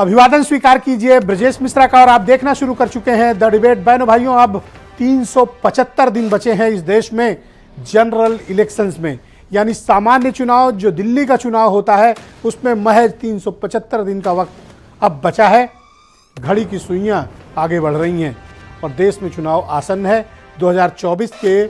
अभिवादन स्वीकार कीजिए ब्रजेश मिश्रा का। और आप देखना शुरू कर चुके हैं द डिबेट। बहनों भाइयों, अब 375 दिन बचे हैं इस देश में जनरल इलेक्शंस में, यानी सामान्य चुनाव जो दिल्ली का चुनाव होता है उसमें महज 375 दिन का वक्त अब बचा है। घड़ी की सुइयां आगे बढ़ रही हैं और देश में चुनाव आसन्न है। 2024 के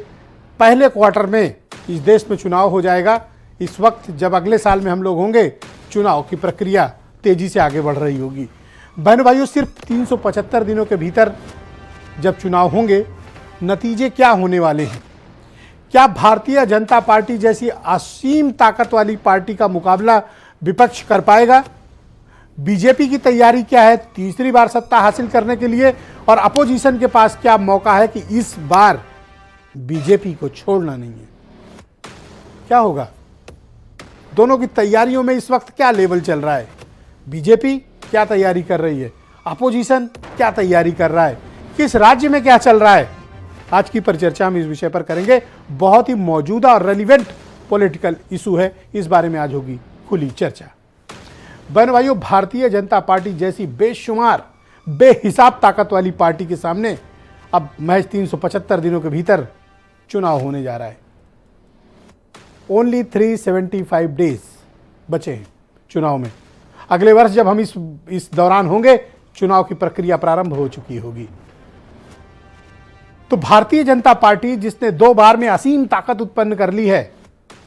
पहले क्वार्टर में इस देश में चुनाव हो जाएगा। इस वक्त जब अगले साल में हम लोग होंगे, चुनाव की प्रक्रिया तेजी से आगे बढ़ रही होगी। बहनों भाइयों, सिर्फ 375 दिनों के भीतर जब चुनाव होंगे, नतीजे क्या होने वाले हैं? क्या भारतीय जनता पार्टी जैसी असीम ताकत वाली पार्टी का मुकाबला विपक्ष कर पाएगा? बीजेपी की तैयारी क्या है तीसरी बार सत्ता हासिल करने के लिए? और अपोजिशन के पास क्या मौका है कि इस बार बीजेपी को छोड़ना नहीं है? क्या होगा? दोनों की तैयारियों में इस वक्त क्या लेवल चल रहा है? बीजेपी क्या तैयारी कर रही है? अपोजिशन क्या तैयारी कर रहा है? किस राज्य में क्या चल रहा है? आज की परिचर्चा हम इस विषय पर करेंगे। बहुत ही मौजूदा और रेलिवेंट पॉलिटिकल इशू है, इस बारे में आज होगी खुली चर्चा। बहनों भाइयों, भारतीय जनता पार्टी जैसी बेशुमार बेहिसाब ताकत वाली पार्टी के सामने अब महज 375 दिनों के भीतर चुनाव होने जा रहा है। ओनली 375 डेज बचे हैं चुनाव में। अगले वर्ष जब हम इस दौरान होंगे, चुनाव की प्रक्रिया प्रारंभ हो चुकी होगी। तो भारतीय जनता पार्टी जिसने 2 बार में असीम ताकत उत्पन्न कर ली है,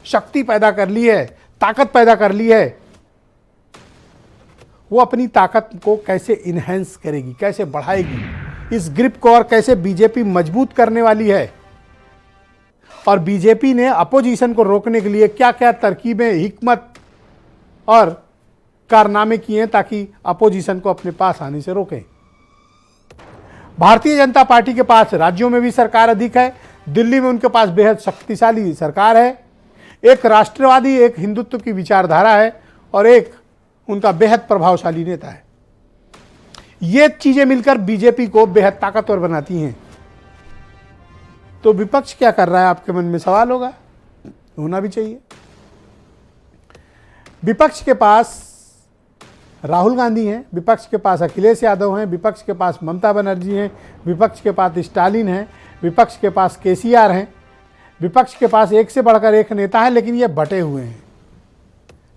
शक्ति पैदा कर ली है, ताकत पैदा कर ली है, वो अपनी ताकत को कैसे इनहेंस करेगी, कैसे बढ़ाएगी, इस ग्रिप को और कैसे बीजेपी मजबूत करने वाली है? और बीजेपी ने अपोजिशन को रोकने के लिए क्या क्या तरकीबें, हिकमत और कारनामे किए हैं ताकि अपोजिशन को अपने पास आने से रोकें। भारतीय जनता पार्टी के पास राज्यों में भी सरकार अधिक है। दिल्ली में उनके पास बेहद शक्तिशाली सरकार है। एक राष्ट्रवादी, एक हिंदुत्व की विचारधारा है और एक उनका बेहद प्रभावशाली नेता है। ये चीजें मिलकर बीजेपी को बेहद ताकतवर बनाती हैं। तो विपक्ष क्या कर रहा है, आपके मन में सवाल होगा, होना भी चाहिए। विपक्ष के पास राहुल गांधी हैं, विपक्ष के पास अखिलेश यादव हैं, विपक्ष के पास ममता बनर्जी हैं, विपक्ष के पास स्टालिन हैं, विपक्ष के पास केसीआर हैं, विपक्ष के पास एक से बढ़कर एक नेता है, लेकिन ये बटे हुए हैं।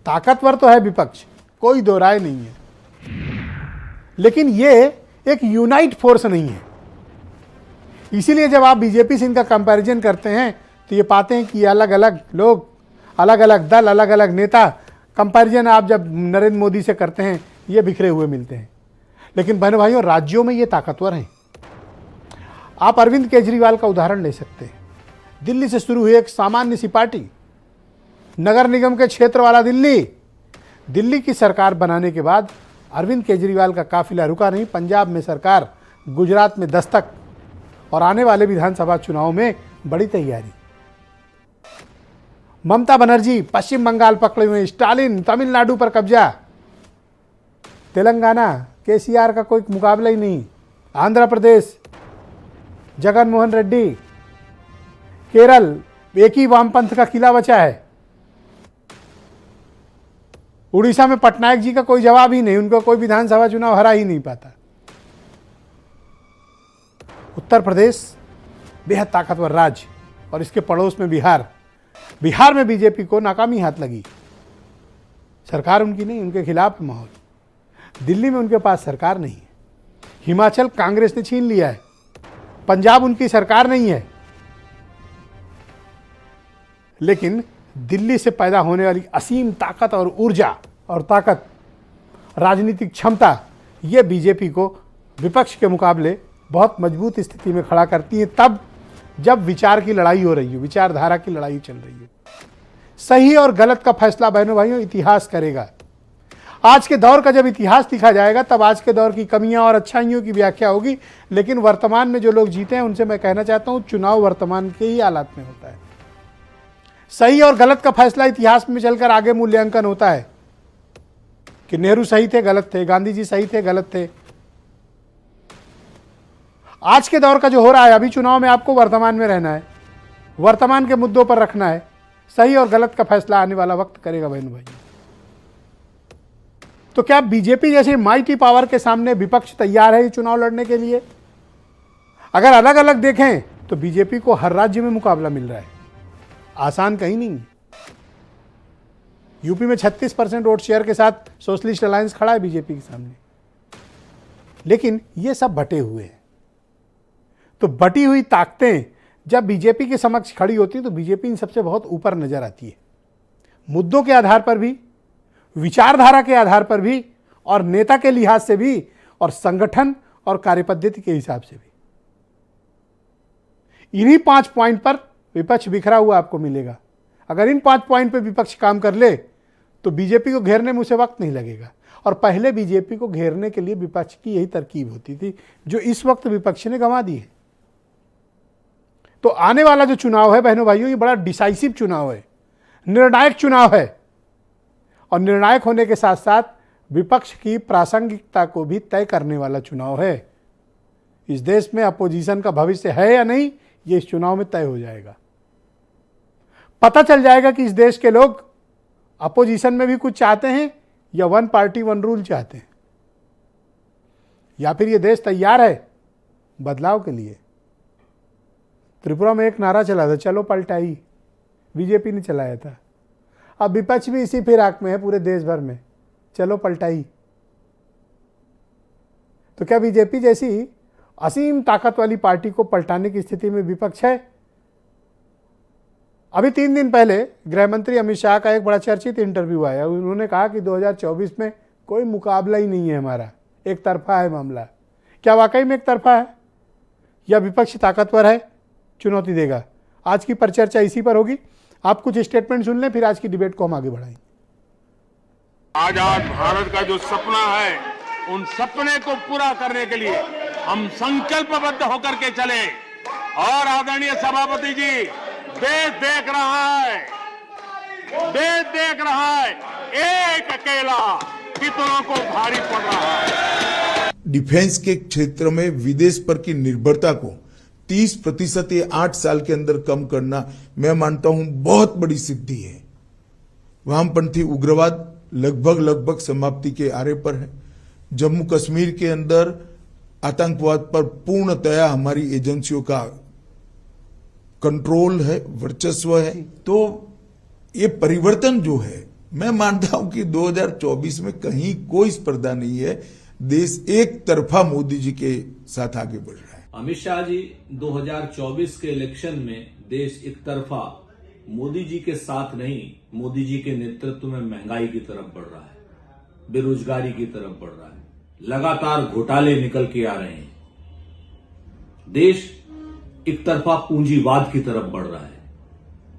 ताकतवर तो है विपक्ष, कोई दो राय नहीं है, लेकिन ये एक यूनाइट फोर्स नहीं है। इसीलिए जब आप बीजेपी से इनका कंपैरिजन करते हैं तो ये पाते हैं कि अलग अलग लोग, अलग अलग दल, अलग अलग नेता, कंपैरिजन आप जब नरेंद्र मोदी से करते हैं ये बिखरे हुए मिलते हैं। लेकिन बहनों भाइयों, राज्यों में ये ताकतवर हैं। आप अरविंद केजरीवाल का उदाहरण ले सकते हैं। दिल्ली से शुरू हुई एक सामान्य सी पार्टी, नगर निगम के क्षेत्र वाला दिल्ली की सरकार बनाने के बाद अरविंद केजरीवाल का काफिला रुका नहीं। पंजाब में सरकार, गुजरात में दस्तक और आने वाले विधानसभा चुनाव में बड़ी तैयारी। ममता बनर्जी पश्चिम बंगाल पकड़े हुए, स्टालिन तमिलनाडु पर कब्जा, तेलंगाना केसीआर का कोई मुकाबला ही नहीं, आंध्र प्रदेश जगन मोहन रेड्डी, केरल एक ही वामपंथ का किला बचा है, उड़ीसा में पटनायक जी का कोई जवाब ही नहीं, उनको कोई विधानसभा चुनाव हरा ही नहीं पाता। उत्तर प्रदेश बेहद ताकतवर राज्य और इसके पड़ोस में बिहार में बीजेपी को नाकामी हाथ लगी। सरकार उनकी नहीं, उनके खिलाफ माहौल। दिल्ली में उनके पास सरकार नहीं है। हिमाचल कांग्रेस ने छीन लिया है। पंजाब उनकी सरकार नहीं है। लेकिन दिल्ली से पैदा होने वाली असीम ताकत और ऊर्जा और ताकत, राजनीतिक क्षमता, ये बीजेपी को विपक्ष के मुकाबले बहुत मजबूत स्थिति में खड़ा करती है, तब जब विचार की लड़ाई हो रही है, विचारधारा की लड़ाई चल रही है। सही और गलत का फैसला बहनों भाइयों इतिहास करेगा। आज के दौर का जब इतिहास लिखा जाएगा तब आज के दौर की कमियां और अच्छाइयों की व्याख्या होगी। लेकिन वर्तमान में जो लोग जीते हैं उनसे मैं कहना चाहता हूं, चुनाव वर्तमान के ही हालात में होता है। सही और गलत का फैसला इतिहास में चलकर आगे मूल्यांकन होता है कि नेहरू सही थे, गलत थे, गांधी जी सही थे, गलत थे। आज के दौर का जो हो रहा है, अभी चुनाव में आपको वर्तमान में रहना है, वर्तमान के मुद्दों पर रखना है। सही और गलत का फैसला आने वाला वक्त करेगा बहनों भाई। तो क्या बीजेपी जैसे माइटी पावर के सामने विपक्ष तैयार है ये चुनाव लड़ने के लिए? अगर अलग अलग देखें तो बीजेपी को हर राज्य में मुकाबला मिल रहा है, आसान कहीं नहीं है। यूपी में 36% वोट शेयर के साथ सोशलिस्ट अलायंस खड़ा है बीजेपी के सामने, लेकिन ये सब बटे हुए हैं। तो बटी हुई ताकतें जब बीजेपी के समक्ष खड़ी होती है तो बीजेपी इन सबसे बहुत ऊपर नजर आती है, मुद्दों के आधार पर भी, विचारधारा के आधार पर भी, और नेता के लिहाज से भी, और संगठन और कार्यपद्धति के हिसाब से भी। इन्हीं 5 पॉइंट पर विपक्ष बिखरा हुआ आपको मिलेगा। अगर इन 5 पॉइंट पर विपक्ष काम कर ले तो बीजेपी को घेरने में उसे वक्त नहीं लगेगा। और पहले बीजेपी को घेरने के लिए विपक्ष की यही तरकीब होती थी जो इस वक्त विपक्ष ने गंवा दी है। तो आने वाला जो चुनाव है बहनों भाइयों, ये बड़ा डिसाइसिव चुनाव है, निर्णायक चुनाव है। और निर्णायक होने के साथ साथ विपक्ष की प्रासंगिकता को भी तय करने वाला चुनाव है। इस देश में अपोजिशन का भविष्य है या नहीं, ये इस चुनाव में तय हो जाएगा। पता चल जाएगा कि इस देश के लोग अपोजिशन में भी कुछ चाहते हैं या वन पार्टी वन रूल चाहते हैं, या फिर ये देश तैयार है बदलाव के लिए। त्रिपुरा में एक नारा चला था, चलो पलटाई, बीजेपी ने चलाया था। अब विपक्ष भी इसी फिराक में है पूरे देश भर में, चलो पलटाई। तो क्या बीजेपी जैसी असीम ताकत वाली पार्टी को पलटाने की स्थिति में विपक्ष है? अभी 3 दिन पहले गृह मंत्री अमित शाह का एक बड़ा चर्चित इंटरव्यू आया। उन्होंने कहा कि 2024 में कोई मुकाबला ही नहीं है हमारा, एक तरफा है मामला। क्या वाकई में एक तरफा है या विपक्ष ताकतवर है, चुनौती देगा? आज की परिचर्चा इसी पर होगी। आप कुछ स्टेटमेंट सुन लें, फिर आज की डिबेट को हम आगे बढ़ाएंगे। आजाद भारत का जो सपना है, उन सपने को पूरा करने के लिए हम संकल्पबद्ध होकर के चले। और आदरणीय सभापति जी, देश देख रहा है, देश देख रहा है, एक अकेला कितनों को भारी पड़ रहा है। डिफेंस के क्षेत्र में विदेश पर की निर्भरता को 30% ये 8 साल के अंदर कम करना, मैं मानता हूं बहुत बड़ी सिद्धि है। वामपंथी उग्रवाद लगभग समाप्ति के आरे पर है। जम्मू कश्मीर के अंदर आतंकवाद पर पूर्णतया हमारी एजेंसियों का कंट्रोल है, वर्चस्व है। तो ये परिवर्तन जो है, मैं मानता हूं कि 2024 में कहीं कोई स्पर्धा नहीं है। देश एक तरफा मोदी जी के साथ आगे बढ़ रहा है। अमित शाह जी, 2024 के इलेक्शन में देश एक तरफा मोदी जी के साथ नहीं, मोदी जी के नेतृत्व में महंगाई की तरफ बढ़ रहा है, बेरोजगारी की तरफ बढ़ रहा है, लगातार घोटाले निकल के आ रहे हैं। देश एक तरफा पूंजीवाद की तरफ बढ़ रहा है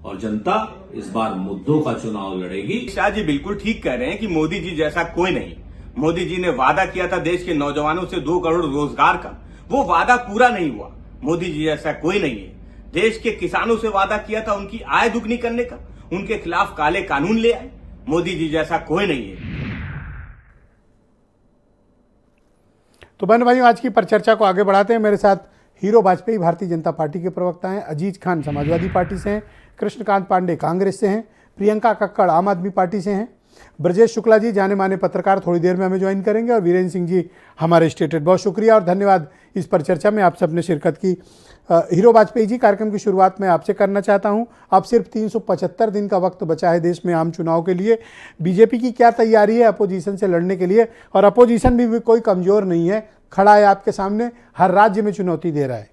और जनता इस बार मुद्दों का चुनाव लड़ेगी। शाह जी बिल्कुल ठीक कह रहे हैं कि मोदी जी जैसा कोई नहीं। मोदी जी ने वादा किया था देश के नौजवानों से 2 करोड़ रोजगार का, वो वादा पूरा नहीं हुआ। मोदी जी जैसा कोई नहीं है। देश के किसानों से वादा किया था उनकी आय दुगनी करने का, उनके खिलाफ काले कानून ले आए। मोदी जी जैसा कोई नहीं है। तो बहन भाइयों, आज की परिचर्चा को आगे बढ़ाते हैं। मेरे साथ हीरो वाजपेयी भारतीय जनता पार्टी के प्रवक्ता हैं, अजीज खान समाजवादी पार्टी से हैं, कृष्णकांत पांडे कांग्रेस से हैं, प्रियंका कक्कड़ आम आदमी पार्टी से हैं, ब्रजेश शुक्ला जी जाने माने पत्रकार थोड़ी देर में हमें ज्वाइन करेंगे, और वीरेंद्र सिंह जी हमारे स्टेट हेड। बहुत शुक्रिया और धन्यवाद इस परिचर्चा में आप सबने शिरकत की। हीरो वाजपेयी जी, कार्यक्रम की शुरुआत मैं आपसे करना चाहता हूं। अब सिर्फ 375 दिन का वक्त बचा है देश में आम चुनाव के लिए। बीजेपी की क्या तैयारी है अपोजिशन से लड़ने के लिए? और अपोजिशन भी कोई कमजोर नहीं है, खड़ा है आपके सामने, हर राज्य में चुनौती दे रहा है।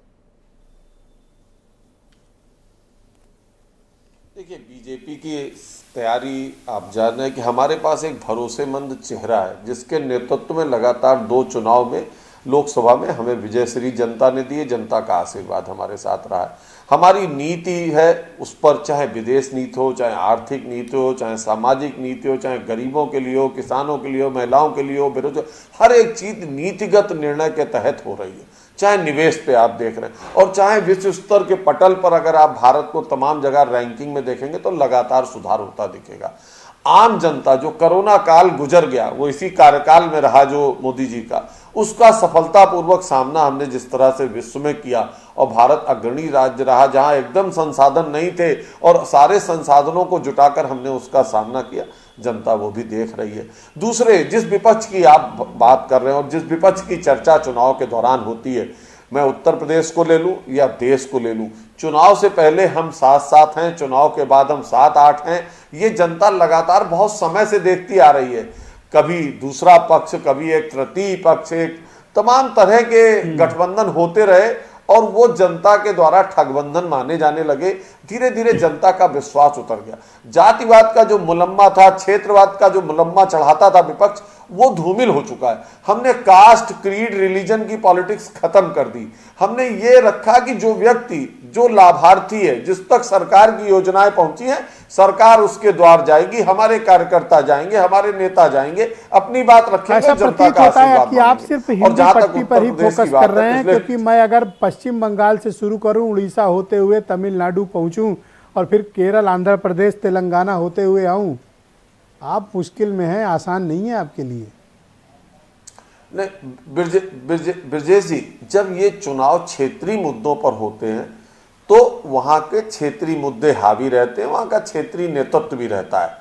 देखिए, बीजेपी की तैयारी आप जान रहे हैं कि हमारे पास एक भरोसेमंद चेहरा है जिसके नेतृत्व में लगातार 2 चुनाव में लोकसभा में हमें विजय श्री जनता ने दी है। जनता का आशीर्वाद हमारे साथ रहा है। हमारी नीति है उस पर, चाहे विदेश नीति हो, चाहे आर्थिक नीति हो, चाहे सामाजिक नीति हो, चाहे गरीबों के लिए हो, किसानों के लिए हो, महिलाओं के लिए हो, बेरोजगार, हर एक चीज नीतिगत निर्णय के तहत हो रही है। चाहे निवेश पे आप देख रहे हैं और चाहे विश्व स्तर के पटल पर अगर आप भारत को तमाम जगह रैंकिंग में देखेंगे तो लगातार सुधार होता दिखेगा। आम जनता जो कोरोना काल गुजर गया वो इसी कार्यकाल में रहा जो मोदी जी का, उसका सफलतापूर्वक सामना हमने जिस तरह से विश्व में किया और भारत अग्रणी राज्य रहा, जहां एकदम संसाधन नहीं थे और सारे संसाधनों को जुटाकर हमने उसका सामना किया, जनता वो भी देख रही है। दूसरे, जिस विपक्ष की आप बात कर रहे हैं और जिस विपक्ष की चर्चा चुनाव के दौरान होती है, मैं उत्तर प्रदेश को ले लूं या देश को ले लूं, चुनाव से पहले हम 7-7 हैं, चुनाव के बाद हम 7-8 हैं, ये जनता लगातार बहुत समय से देखती आ रही है। कभी दूसरा पक्ष, कभी एक तृतीय पक्ष, एक तमाम तरह के गठबंधन होते रहे और वो जनता के द्वारा ठगबंधन माने जाने लगे। धीरे धीरे जनता का विश्वास उतर गया। जातिवाद का जो मुलम्मा था, क्षेत्रवाद का जो मुलम्मा चढ़ाता था विपक्ष, वो धूमिल हो चुका है। हमने कास्ट, क्रीड, रिलीजन की पॉलिटिक्स खत्म कर दी। हमने ये रखा कि जो व्यक्ति, जो लाभार्थी है, जिस तक सरकार की योजनाएं पहुंची हैं, सरकार उसके द्वार जाएगी, हमारे कार्यकर्ता जाएंगे, हमारे नेता जाएंगे, अपनी बात रखेंगे, ऐसा जनता प्रतीत का होता है आशीर्वाद कि आप मांगेंगे। सिर्फ और हिंदी जहां तक पट्टी पर ही उत्तर प्रदेश फोकस की बात कर रहे है, हैं, पिछले क्योंकि मैं अगर पश्चिम बंगाल से शुरू करूं, उड़ीसा होते हुए तमिलनाडु पहुंचूं और फिर केरल, आंध्र प्रदेश, तेलंगाना होते हुए आऊं, आप मुश्किल में हैं, आसान नहीं है आपके लिए। नहीं ब्रजेश जी, जब ये चुनाव क्षेत्रीय मुद्दों पर होते हैं तो वहां के क्षेत्रीय मुद्दे हावी रहते हैं, वहां का क्षेत्रीय नेतृत्व भी रहता है।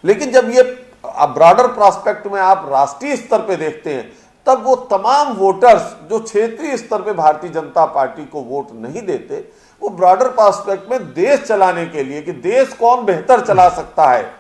लेकिन जब ये ब्रॉडर प्रोस्पेक्ट में आप राष्ट्रीय स्तर पे देखते हैं, तब वो तमाम वोटर्स जो क्षेत्रीय स्तर पे भारतीय जनता पार्टी को वोट नहीं देते, वो ब्रॉडर प्रोस्पेक्ट में देश चलाने के लिए कि देश कौन बेहतर चला सकता है,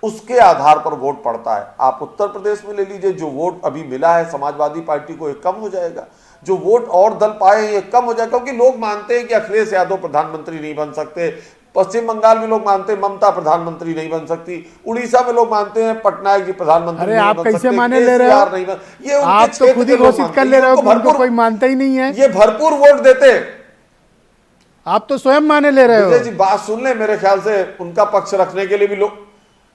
उसके आधार पर वोट पड़ता है। आप उत्तर प्रदेश में ले लीजिए, जो वोट अभी मिला है समाजवादी पार्टी को, एक कम हो जाएगा। जो वोट और दल पाए ये कम हो जाएगा, क्योंकि लोग मानते हैं कि अखिलेश यादव प्रधानमंत्री नहीं बन सकते। पश्चिम बंगाल में लोग मानते हैं ममता प्रधानमंत्री नहीं बन सकती। उड़ीसा में लोग मानते हैं पटनायक जी प्रधानमंत्री अरे नहीं आप बन कैसे सकते, माने ले रहे हो? ये उनके आप तो क्षेत्र खुद के ही लोग घोषित मानते कर हैं। ले रहे हो इनको कि उनको कोई मानता ही नहीं है। ये भरपूर वोट देते हैं। आप तो स्वयं माने ले रहे विजय हो। जी बात सुन ले, मेरे ख्याल से उनका पक्ष रखने के लिए भी लोग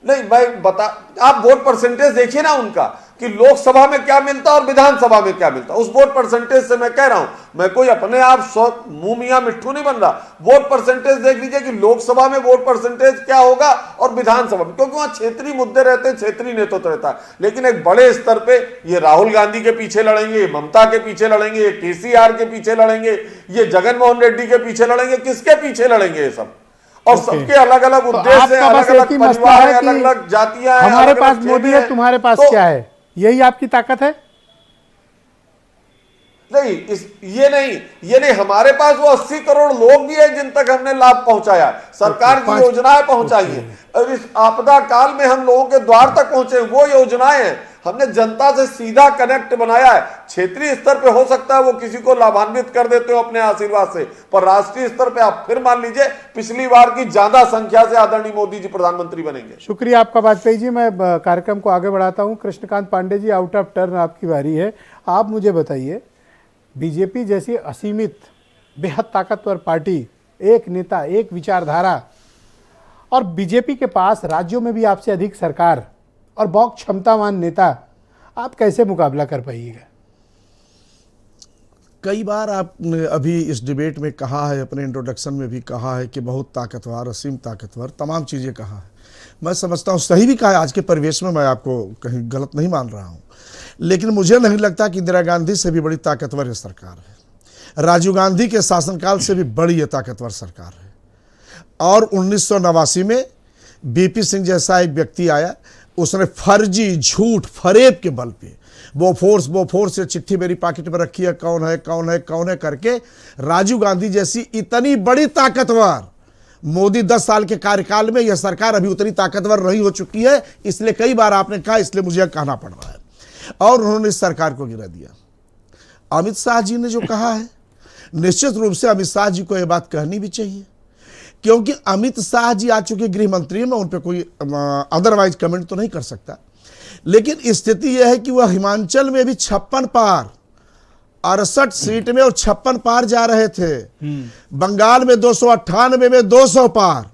नहीं, मैं बता, आप वोट परसेंटेज देखिए ना उनका, कि लोकसभा में क्या मिलता और विधानसभा में क्या मिलता। उस वोट परसेंटेज से मैं कह रहा हूं, मैं कोई अपने आप मुंह मियां मिट्ठू नहीं बन रहा। वोट परसेंटेज देख लीजिए कि लोकसभा में वोट परसेंटेज क्या होगा और विधानसभा में, क्योंकि वहां क्षेत्रीय मुद्दे रहते हैं, क्षेत्रीय नेतृत्व रहता है। लेकिन एक बड़े स्तर पे ये राहुल गांधी के पीछे लड़ेंगे, ये ममता के पीछे लड़ेंगे, ये केसीआर के पीछे लड़ेंगे, ये जगनमोहन रेड्डी के पीछे लड़ेंगे, किसके पीछे लड़ेंगे ये सब? और सबके अलग अलग उद्देश्य हैं, अलग अलग परिवार हैं, अलग अलग जातियां हैं। हमारे पास मोदी है, तुम्हारे पास क्या है? यही आपकी ताकत है? नहीं, ये नहीं, हमारे पास वो 80 करोड़ लोग भी हैं जिन तक हमने लाभ पहुंचाया, सरकार की योजनाएं पहुंचाई हैं। और इस आपदा काल में हम लोगों के द्वार तक पहुंचे, वो योजनाएं हैं। हमने जनता से सीधा कनेक्ट बनाया है। क्षेत्रीय स्तर पे हो सकता है वो किसी को लाभान्वित कर देते हो अपने आशीर्वाद से, पर राष्ट्रीय स्तर पे आप फिर मान लीजिए पिछली बार की ज्यादा संख्या से आदरणीय मोदी जी प्रधानमंत्री बनेंगे। शुक्रिया आपका वाजपेयी जी। मैं कार्यक्रम को आगे बढ़ाता हूं। Krishnakant Pandey ji, out of turn आपकी बारी है। आप मुझे बताइए, बीजेपी जैसी असीमित, बेहद ताकतवर पार्टी, एक नेता, एक विचारधारा, और बीजेपी के पास राज्यों में भी आपसे अधिक सरकार और बहुत क्षमतावान नेता, आप कैसे मुकाबला कर पाइएगा? कई बार आपने अभी इस डिबेट में कहा है, अपने इंट्रोडक्शन में भी कहा है कि बहुत ताकतवर, असीम ताकतवर, तमाम चीज़ें कहा है। मैं समझता हूँ सही भी कहा है। आज के परिवेश में मैं आपको कहीं गलत नहीं मान रहा हूँ, लेकिन मुझे नहीं लगता कि इंदिरा गांधी से भी बड़ी ताकतवर ये सरकार है, राजीव गांधी के शासनकाल से भी बड़ी ये ताकतवर सरकार है। और 1989 में बीपी सिंह जैसा एक व्यक्ति आया, उसने फर्जी, झूठ, फरेब के बल पे बोफोर्स से चिट्ठी मेरी पॉकेट में रखी है, कौन है करके राजीव गांधी जैसी इतनी बड़ी ताकतवर, मोदी 10 साल के कार्यकाल में यह सरकार अभी उतनी ताकतवर नहीं हो चुकी है। इसलिए कई बार आपने कहा, इसलिए मुझे कहना पड़ रहा है। और उन्होंने इस सरकार को गिरा दिया। अमित शाह जी ने जो कहा है, निश्चित रूप से अमित शाह जी को यह बात कहनी भी चाहिए, क्योंकि अमित शाह जी आ चुके गृह मंत्री, मैं उन पर कोई अदरवाइज कमेंट तो नहीं कर सकता। लेकिन स्थिति यह है कि वह हिमाचल में भी 56 पार, 68 सीट में और 56 पार जा रहे थे। बंगाल में 298 में 200 पार।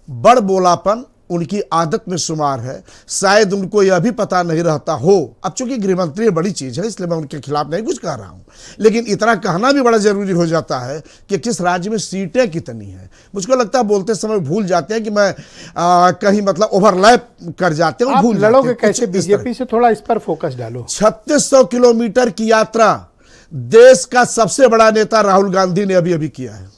बड़ बोलापन उनकी आदत में शुमार है, शायद उनको यह भी पता नहीं रहता हो। अब चूंकि गृहमंत्री बड़ी चीज है इसलिए मैं उनके खिलाफ नहीं कुछ कह रहा हूं, लेकिन इतना कहना भी बड़ा जरूरी हो जाता है कि किस राज्य में सीटें कितनी हैं। मुझको लगता है बोलते समय भूल जाते हैं कि मैं कहीं मतलब ओवरलैप कर जाते हैं, आप भूल लड़ोगे जाते हैं। कैसे बीजेपी से, थोड़ा इस पर फोकस डालो। 3600 किलोमीटर की यात्रा देश का सबसे बड़ा नेता राहुल गांधी ने अभी अभी किया है,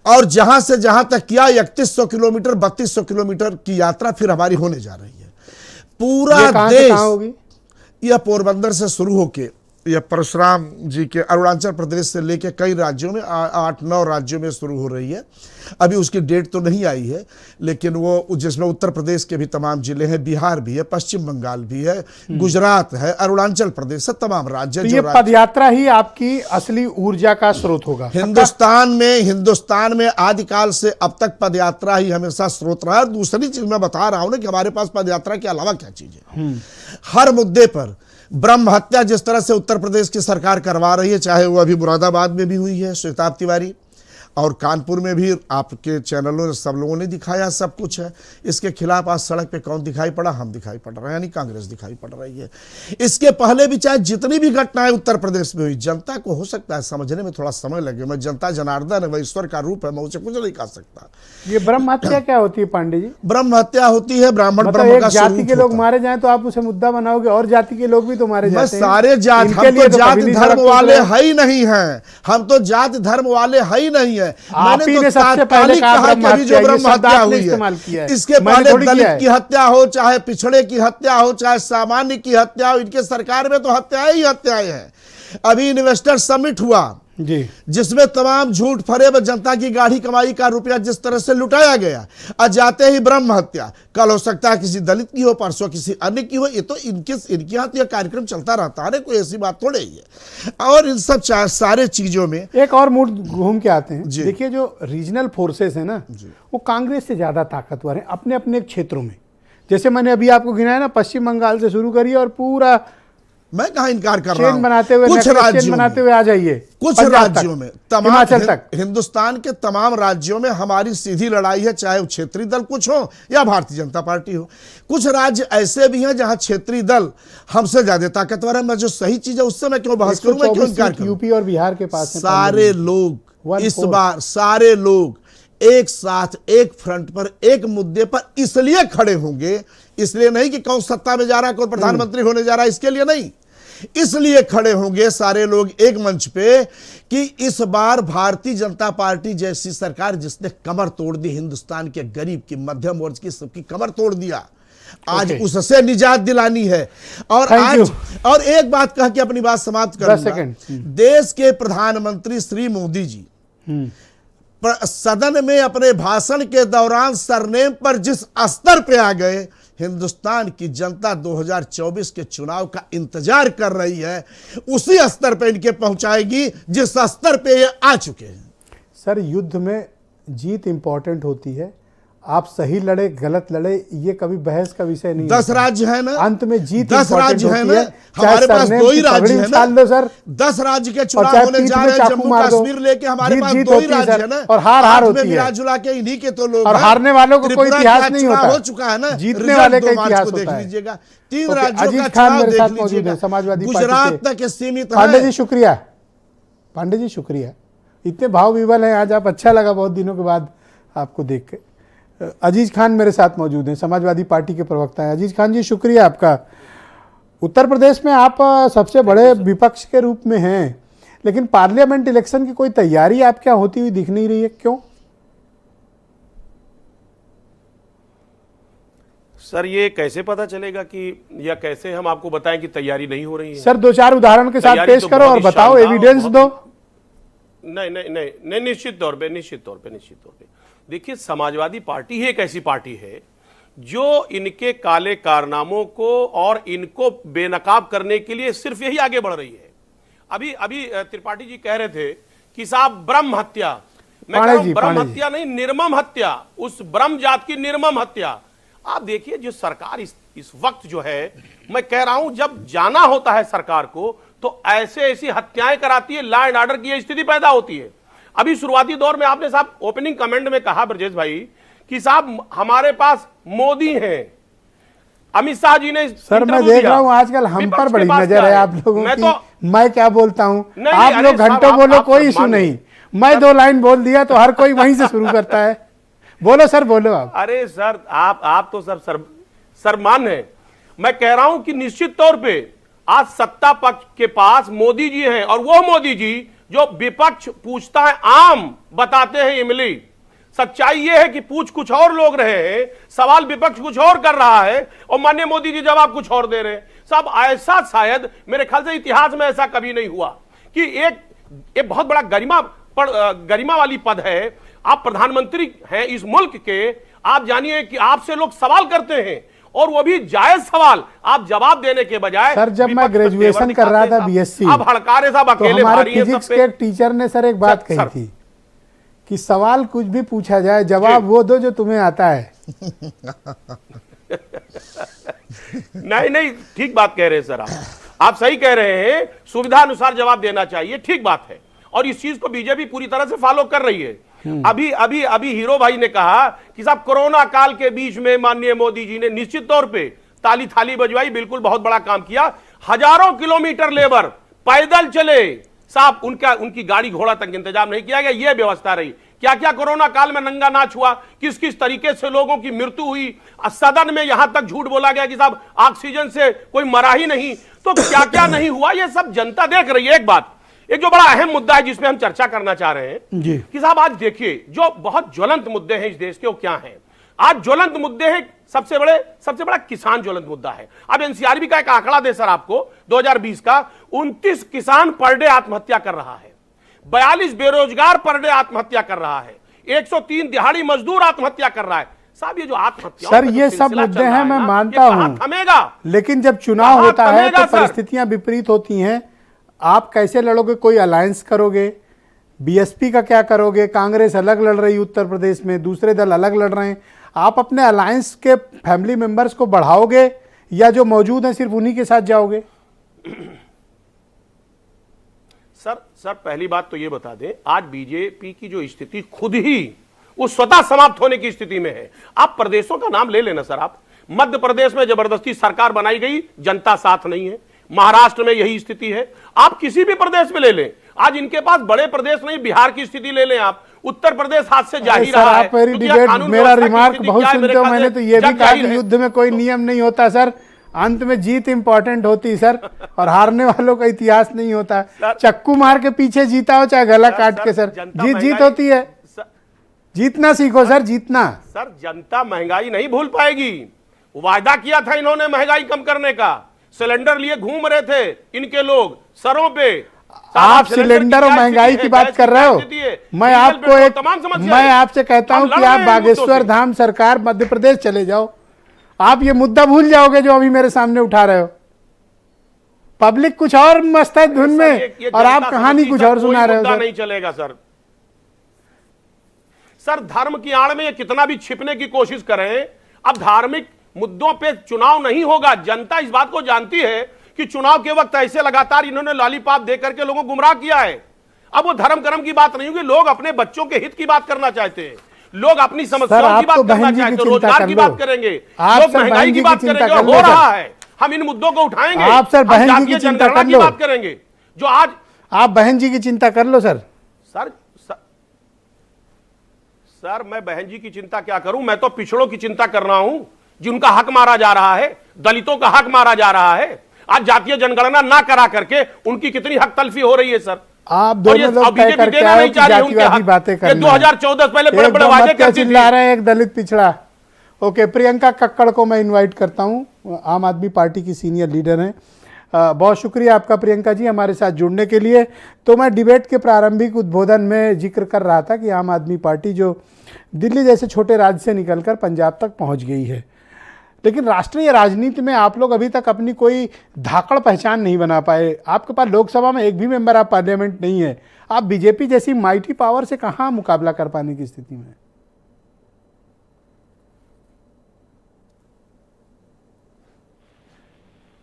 और जहां से जहां तक किया 3100 किलोमीटर 3200 किलोमीटर की यात्रा फिर हमारी होने जा रही है। पूरा ये कहां से देश, कहां होगी? यह पोरबंदर से शुरू होके यह परशुराम जी के अरुणाचल प्रदेश से लेके कई राज्यों में 8-9 राज्यों में शुरू हो रही है। अभी उसकी डेट तो नहीं आई है, लेकिन वो जिसमें उत्तर प्रदेश के भी तमाम जिले हैं, बिहार भी है, पश्चिम बंगाल भी है, गुजरात है, अरुणाचल प्रदेश है, तमाम राज्य। तो ये पदयात्रा ही आपकी असली ऊर्जा का स्रोत होगा। हिंदुस्तान में आदिकाल से अब तक पदयात्रा ही हमेशा स्रोत रहा है। दूसरी चीज मैं बता रहा हूं ना कि हमारे पास पदयात्रा के अलावा क्या चीज है। हर मुद्दे पर ब्रह्म हत्या जिस तरह से उत्तर प्रदेश की सरकार करवा रही है, चाहे वो अभी मुरादाबाद में भी हुई है श्वेताब तिवारी, और कानपुर में भी आपके चैनलों ने सब लोगों ने दिखाया, सब कुछ है। इसके खिलाफ आज सड़क पे कौन दिखाई पड़ा? हम दिखाई पड़ रहे हैं, यानी कांग्रेस दिखाई पड़ रही है। इसके पहले भी चाहे जितनी भी घटनाएं उत्तर प्रदेश में हुई, जनता को हो सकता है समझने में थोड़ा समय लगे। मैं जनता जनार्दन है, वह ईश्वर का रूप है, मैं उसे कुछ नहीं कह सकता। ये ब्रह्म हत्या क्या होती है पांडे जी? ब्रह्म हत्या होती है ब्राह्मण मतलब ब्रह्म एक का जाति स्वरूप के लोग होता है। मारे जाएं तो आप उसे मुद्दा बनाओगे, और जाति के लोग भी तो मारे जाते हैं। सारे जात, इनके हम लिए तो तो जात कभी नहीं धर्म सड़क वाले टूट है ही नहीं हैं, हम तो जात धर्म वाले है ही नहीं है। आप ही मैंने ने तो सबसे पहले तात्कालिक कहा कहा कि ब्रह्म अभी जो हत्या, ये ब्रह्म शब्द हत्या आपने हुई इस्तेमाल किया है, है। इसके मैंने पहले थोड़ी किया दलित है। की हत्या हो, चाहे पिछड़े की हत्या हो, चाहे सामान्य की हत्या हो, इनके सरकार में तो हत्याएं ही हत्याएं हैं। अभी इन्वेस्टर समिट हुआ जी, जिसमें तमाम झूठ फरेब जनता की गाढ़ी कमाई का रुपया जिस तरह से लुटाया गया, आज जाते ही ब्रह्म हत्या। कल हो सकता है किसी दलित की हो, परसों किसी अन्य की हो। ये तो इनके यहाँ तो यह कार्यक्रम चलता रहता है, कोई ऐसी बात थोड़ी ही है। और इन सब सारे चीजों में एक और मूड घूम के आते हैं। जी। देखिए, जो रीजनल फोर्सेस है ना, वो कांग्रेस से ज्यादा ताकतवर है अपने अपने क्षेत्रों में। जैसे मैंने अभी आपको गिनाया ना, पश्चिम बंगाल से शुरू करिए और पूरा मैं कहाँ इनकार कर रहा चेन हूं, बनाते हुए, कुछ नेकलेस चेन राज्यों बनाते में, हुए आ जाइए, कुछ पंजाब राज्यों तक, में, तमाम हिमाचल तक। हिंदुस्तान के तमाम राज्यों में हमारी सीधी लड़ाई है, चाहे वो क्षेत्रीय दल कुछ हो या भारतीय जनता पार्टी हो। कुछ राज्य ऐसे भी हैं जहां क्षेत्रीय दल हमसे ज्यादा ताकतवर है। मैं जो सही चीज है उससे मैं क्यों बहस करूं, मैं क्यों इनकार करूं? यूपी और बिहार के पास है सारे लोग इस बार, सारे लोग एक साथ एक फ्रंट पर एक मुद्दे पर इसलिए खड़े होंगे, इसलिए नहीं कि कौन सत्ता में जा रहा है, कौन प्रधानमंत्री होने जा रहा है, इसके लिए नहीं, इसलिए खड़े होंगे सारे लोग एक मंच पे कि इस बार भारतीय जनता पार्टी जैसी सरकार जिसने कमर तोड़ दी हिंदुस्तान के गरीब की, मध्यम वर्ग की, सबकी कमर तोड़ दिया, आज उससे निजात दिलानी है। और आज और एक बात कह के अपनी बात समाप्त करूंगा। देश के प्रधानमंत्री श्री मोदी जी सदन में अपने भाषण के दौरान सरनेम पर जिस स्तर पे आ गए, हिंदुस्तान की जनता 2024 के चुनाव का इंतजार कर रही है, उसी स्तर पे इनके पहुंचाएगी जिस स्तर पे ये आ चुके हैं। सर, युद्ध में जीत इंपॉर्टेंट होती है। आप सही लड़े गलत लड़े ये कभी बहस का विषय नहीं। 10 राज्य है ना, अंत में जीत 10 राज्य है ना, चाहे हमारे पास 2 ही राज्य है ना, दो सर, 10 राज्य के चुनाव होने जा रहे हैं, जम्मू कश्मीर लेके हमारे पास 2 ही राज्य है ना, और हार होती है, मिला के इन्हीं के तो लोग, और हारने वालों को कोई इतिहास नहीं होता, हो चुका है ना, जीतने वाले का इतिहास देख होता है। लीजिएगा, 3 राज्यों का अजीज खान चुनाव मेरे साथ देख मौजूद है, लीजिएगा, समाजवादी गुजरात तक सीमित है। पांडे जी शुक्रिया, पांडे जी शुक्रिया, इतने भाव विवल हैं आज आप। अच्छा लगा बहुत दिनों के बाद आपको देख के। अजीज खान मेरे साथ मौजूद हैं, समाजवादी पार्टी के प्रवक्ता हैं। अजीज खान जी शुक्रिया आपका। उत्तर प्रदेश में आप सबसे बड़े विपक्ष के रूप में हैं, लेकिन पार्लियामेंट इलेक्शन की कोई तैयारी आप क्या होती हुई दिख नहीं रही है, क्यों? सर, ये कैसे पता चलेगा कि, या कैसे हम आपको बताएं कि तैयारी नहीं हो रही है? सर, 2-4 उदाहरण के साथ तैयारी पेश तो करो और बहुत ही बताओ, शानदार, एविडेंस दो। नहीं, निश्चित तौर पे देखिए, समाजवादी पार्टी ही एक ऐसी पार्टी है जो इनके काले कारनामों को और इनको बेनकाब करने के लिए सिर्फ यही आगे बढ़ रही है। अभी त्रिपाठी जी कह रहे थे कि साहब ब्रह्म हत्या, मैं कह रहा हूं ब्रह्म हत्या नहीं, निर्मम हत्या, उस ब्रह्म जात की निर्मम हत्या। आप देखिए, जो सरकार इस वक्त जो है, मैं कह रहा हूं, जब जाना होता है सरकार को तो ऐसी हत्याएं कराती है, लॉ एंड ऑर्डर की स्थिति पैदा होती है। अभी शुरुआती दौर में आपने साहब ओपनिंग कमेंट में कहा ब्रजेश भाई कि साहब हमारे पास मोदी हैं, अमित शाह जी ने सर मैं इंटरव्यू देख दिया। रहा हूँ आजकल हम विपक्ष पर के बड़ी पास नजर क्या है आप लोगों मैं की। तो मैं क्या बोलता हूँ, नहीं, आप अरे लोग साहब, घंटों बोलो, आप कोई इशू सम्मान नहीं। मैं 2 लाइन बोल दिया तो हर कोई वहीं से शुरू करता है। बोलो सर, बोलो आप। अरे सर आप तो सर सरमान है। मैं कह रहा हूं कि निश्चित तौर पे आज सत्ता पक्ष के पास मोदी जी हैं, और वो मोदी जी जो विपक्ष पूछता है आम बताते हैं इमली। सच्चाई ये है कि पूछ कुछ और लोग रहे हैं, सवाल विपक्ष कुछ और कर रहा है, और माननीय मोदी जी जवाब कुछ और दे रहे हैं। साहब ऐसा शायद मेरे ख्याल से इतिहास में ऐसा कभी नहीं हुआ कि एक बहुत बड़ा गरिमा वाली पद है, आप प्रधानमंत्री हैं इस मुल्क के, आप जानिए कि आपसे लोग सवाल करते हैं, और वो भी जायज सवाल, आप जवाब देने के बजाय। सर जब मैं ग्रेजुएशन कर रहा था बीएससी, आप हड़कारे साहब तो अकेले हमारे भारी हैं सब फिजिक्स पे। के एक टीचर ने सर एक बात कही थी कि सवाल कुछ भी पूछा जाए, जवाब वो दो जो तुम्हें आता है। नहीं ठीक बात कह रहे हैं सर, आप सही कह रहे हैं, सुविधा अनुसार जवाब देना चाहिए, ठीक बात है, और इस चीज को बीजेपी पूरी तरह से फॉलो कर रही है। अभी हीरो भाई ने कहा कि साहब कोरोना काल के बीच में माननीय मोदी जी ने निश्चित तौर पे ताली थाली बजवाई, बिल्कुल बहुत बड़ा काम किया। हजारों किलोमीटर लेबर पैदल चले साहब, उनकी गाड़ी घोड़ा तक इंतजाम नहीं किया गया, यह व्यवस्था रही। क्या क्या कोरोना काल में नंगा नाच हुआ, किस किस तरीके से लोगों की मृत्यु हुई, सदन में यहां तक झूठ बोला गया कि साहब ऑक्सीजन से कोई मरा ही नहीं, तो क्या क्या नहीं हुआ, यह सब जनता देख रही है। एक जो बड़ा अहम मुद्दा है जिसमें हम चर्चा करना चाह रहे हैं जी कि साहब आज देखिए जो बहुत ज्वलंत मुद्दे हैं इस देश के, वो क्या हैं? आज ज्वलंत मुद्दे हैं, सबसे बड़ा किसान ज्वलंत मुद्दा है। अब एनसीआरबी का एक आंकड़ा दे सर आपको 2020 का, 29 किसान पर डे आत्महत्या कर रहा है, 42 बेरोजगार पर डे आत्महत्या कर रहा है, 103 दिहाड़ी मजदूर आत्महत्या कर रहा है। साहब ये जो आत्महत्या सर ये सब मुद्दे हैं, मैं मानता हूं, थमेगा, लेकिन जब चुनाव होता है तो सर परिस्थितियां विपरीत होती हैं। आप कैसे लड़ोगे? कोई अलायंस करोगे? बीएसपी का क्या करोगे? कांग्रेस अलग लड़ रही उत्तर प्रदेश में, दूसरे दल अलग लड़ रहे हैं। आप अपने अलायंस के फैमिली मेंबर्स को बढ़ाओगे या जो मौजूद हैं सिर्फ उन्हीं के साथ जाओगे? सर पहली बात तो ये बता दें, आज बीजेपी की जो स्थिति खुद ही वो स्वतः समाप्त होने की स्थिति में है। आप प्रदेशों का नाम ले लेना सर, आप मध्य प्रदेश में जबरदस्ती सरकार बनाई गई, जनता साथ नहीं है। महाराष्ट्र में यही स्थिति है, आप किसी भी प्रदेश में ले लें, आज इनके पास बड़े प्रदेश नहीं, बिहार की स्थिति ले लें आप, उत्तर प्रदेश हाथ से जा ही रहा है। मेरी डिबेट, मेरा रिमार्क बहुत सुनते हो, मैंने तो ये भी कहा कि युद्ध में कोई नियम नहीं होता सर, अंत में जीत इंपॉर्टेंट होती है सर, और हारने वालों का इतिहास नहीं होता। चक्कू मार के पीछे जीता हो चाहे गला काट के, सर जीत होती है। जीतना सीखो सर, जीतना। सर जनता महंगाई नहीं भूल पाएगी, वायदा किया था इन्होंने महंगाई कम करने का, सिलेंडर लिए घूम रहे थे इनके लोग सरों पे। आप सिलेंडर और महंगाई की बात कर रहे हो, मैं आपसे कहता हूं कि आप बागेश्वर धाम सरकार मध्य प्रदेश चले जाओ, आप ये मुद्दा भूल जाओगे जो अभी मेरे सामने उठा रहे हो। पब्लिक कुछ और मस्त है धुन में और आप कहानी कुछ और सुना रहे हो। नहीं चलेगा सर, सर धर्म की आड़ में ये कितना भी छिपने की कोशिश करें, अब धार्मिक मुद्दों पे चुनाव नहीं होगा। जनता इस बात को जानती है कि चुनाव के वक्त ऐसे लगातार इन्होंने लॉलीपॉप दे करके लोगों को गुमराह किया है। अब वो धर्म कर्म की बात नहीं होगी, लोग अपने बच्चों के हित की बात करना चाहते हैं, लोग अपनी समस्याओं की बात करना चाहते हैं, रोजगार की बात करेंगे, लोग महंगाई की बात करेंगे, हो रहा है। हम इन मुद्दों को उठाएंगे, आप सर बहन जी की चिंता कर लो, बात करेंगे जो आज आप बहन जी की चिंता कर लो सर। सर मैं बहन जी की चिंता क्या करूं, मैं तो पिछड़ों की चिंता कर रहा हूं जिनका हक मारा जा रहा है, दलितों का हक मारा जा रहा है। आज जातीय जनगणना ना करा करके उनकी कितनी हक तलफी हो रही है सर। आप दोनों लोग तय करके आए कि जातिवादी बातें करना है। 2014 पहले बड़े बड़े वादे करती थी। चिल्ला रहे हैं एक दलित पिछड़ा। ओके, प्रियंका कक्कड़ को मैं इनवाइट करता हूं, आम आदमी पार्टी की सीनियर लीडर हैं। बहुत शुक्रिया आपका प्रियंका जी हमारे साथ जुड़ने के लिए। तो मैं डिबेट के प्रारंभिक उद्बोधन में जिक्र कर रहा था कि आम आदमी पार्टी जो दिल्ली जैसे छोटे राज्य से निकलकर पंजाब तक पहुंच गई है, लेकिन राष्ट्रीय राजनीति में आप लोग अभी तक अपनी कोई धाकड़ पहचान नहीं बना पाए। आपके पास लोकसभा में एक भी मेंबर ऑफ पार्लियामेंट नहीं है, आप बीजेपी जैसी माइटी पावर से कहां मुकाबला कर पाने की स्थिति में?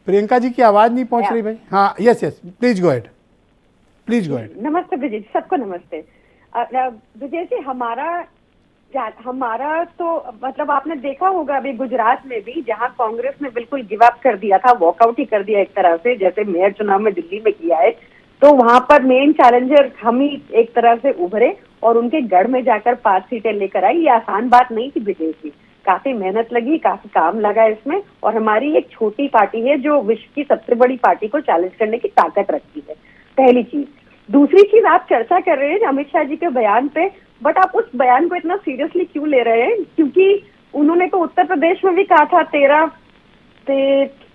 प्रियंका जी की आवाज नहीं पहुंच रही भाई। हाँ, yes yes, please go ahead, please go ahead. नमस्ते विजय जी, सबको नमस्ते। विजय जी, हमारा हमारा तो मतलब आपने देखा होगा अभी गुजरात में भी, जहां कांग्रेस ने बिल्कुल गिव अप कर दिया था, वॉकआउट ही कर दिया एक तरह से, जैसे मेयर चुनाव में दिल्ली में किया है, तो वहां पर मेन चैलेंजर हम ही एक तरह से उभरे और उनके गढ़ में जाकर 5 सीटें लेकर आई। ये आसान बात नहीं थी ब्रिजेश जी, काफी मेहनत लगी, काफी काम लगा इसमें, और हमारी एक छोटी पार्टी है जो विश्व की सबसे बड़ी पार्टी को चैलेंज करने की ताकत रखती है, पहली चीज। दूसरी चीज, आप चर्चा कर रहे हैं अमित शाह जी के बयान पे, बट आप उस बयान को इतना सीरियसली क्यों ले रहे हैं? क्योंकि उन्होंने तो उत्तर प्रदेश में भी कहा था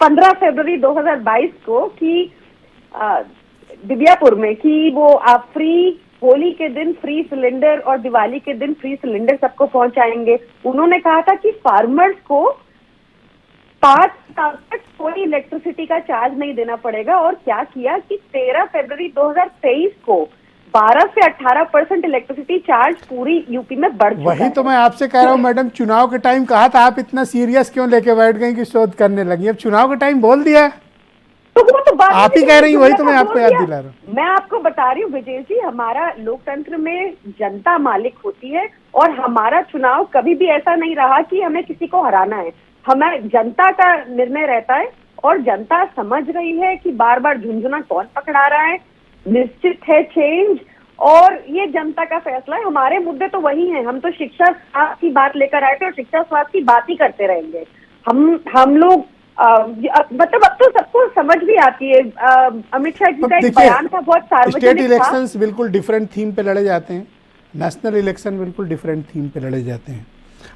15 फरवरी 2022 को कि दिव्यापुर में कि वो आप फ्री होली के दिन फ्री सिलेंडर और दिवाली के दिन फ्री सिलेंडर सबको पहुंचाएंगे। उन्होंने कहा था कि फार्मर्स को 5 साल तक कोई इलेक्ट्रिसिटी का चार्ज नहीं देना पड़ेगा, और क्या किया कि 13 फरवरी 2023 को 12 से 18% इलेक्ट्रिसिटी चार्ज पूरी यूपी में बढ़ चुका है। वही तो मैं आपसे कह रहा हूँ मैडम, चुनाव के टाइम कहा था, आप इतना सीरियस क्यों लेके बैठ गए कि शोध करने लगी? अब चुनाव के टाइम बोल दिया, तो वो तो बात आप ही कह रही, वही तो मैं आपको याद दिला रहा हूँ। मैं आपको बता रही हूँ विजय जी, हमारा लोकतंत्र में जनता मालिक होती है, और हमारा चुनाव कभी भी ऐसा नहीं रहा कि हमें किसी को हराना है। हमें जनता का निर्णय रहता है, और जनता समझ रही है कि बार बार झुंझुना कौन पकड़ा रहा है, निश्चित है चेंज, और ये जनता का फैसला है। हमारे मुद्दे तो वही हैं, हम तो शिक्षा स्वास्थ्य की बात लेकर आए थे, और शिक्षा स्वास्थ्य की बात ही करते रहेंगे। हम लोग मतलब अब तो सबको समझ भी आती है। अमित शाह जी का एक बयान था बहुत सार्वजनिक था। स्टेट इलेक्शंस बिल्कुल डिफरेंट थीम पे लड़े जाते हैं, नेशनल इलेक्शन बिल्कुल डिफरेंट थीम पे लड़े जाते हैं।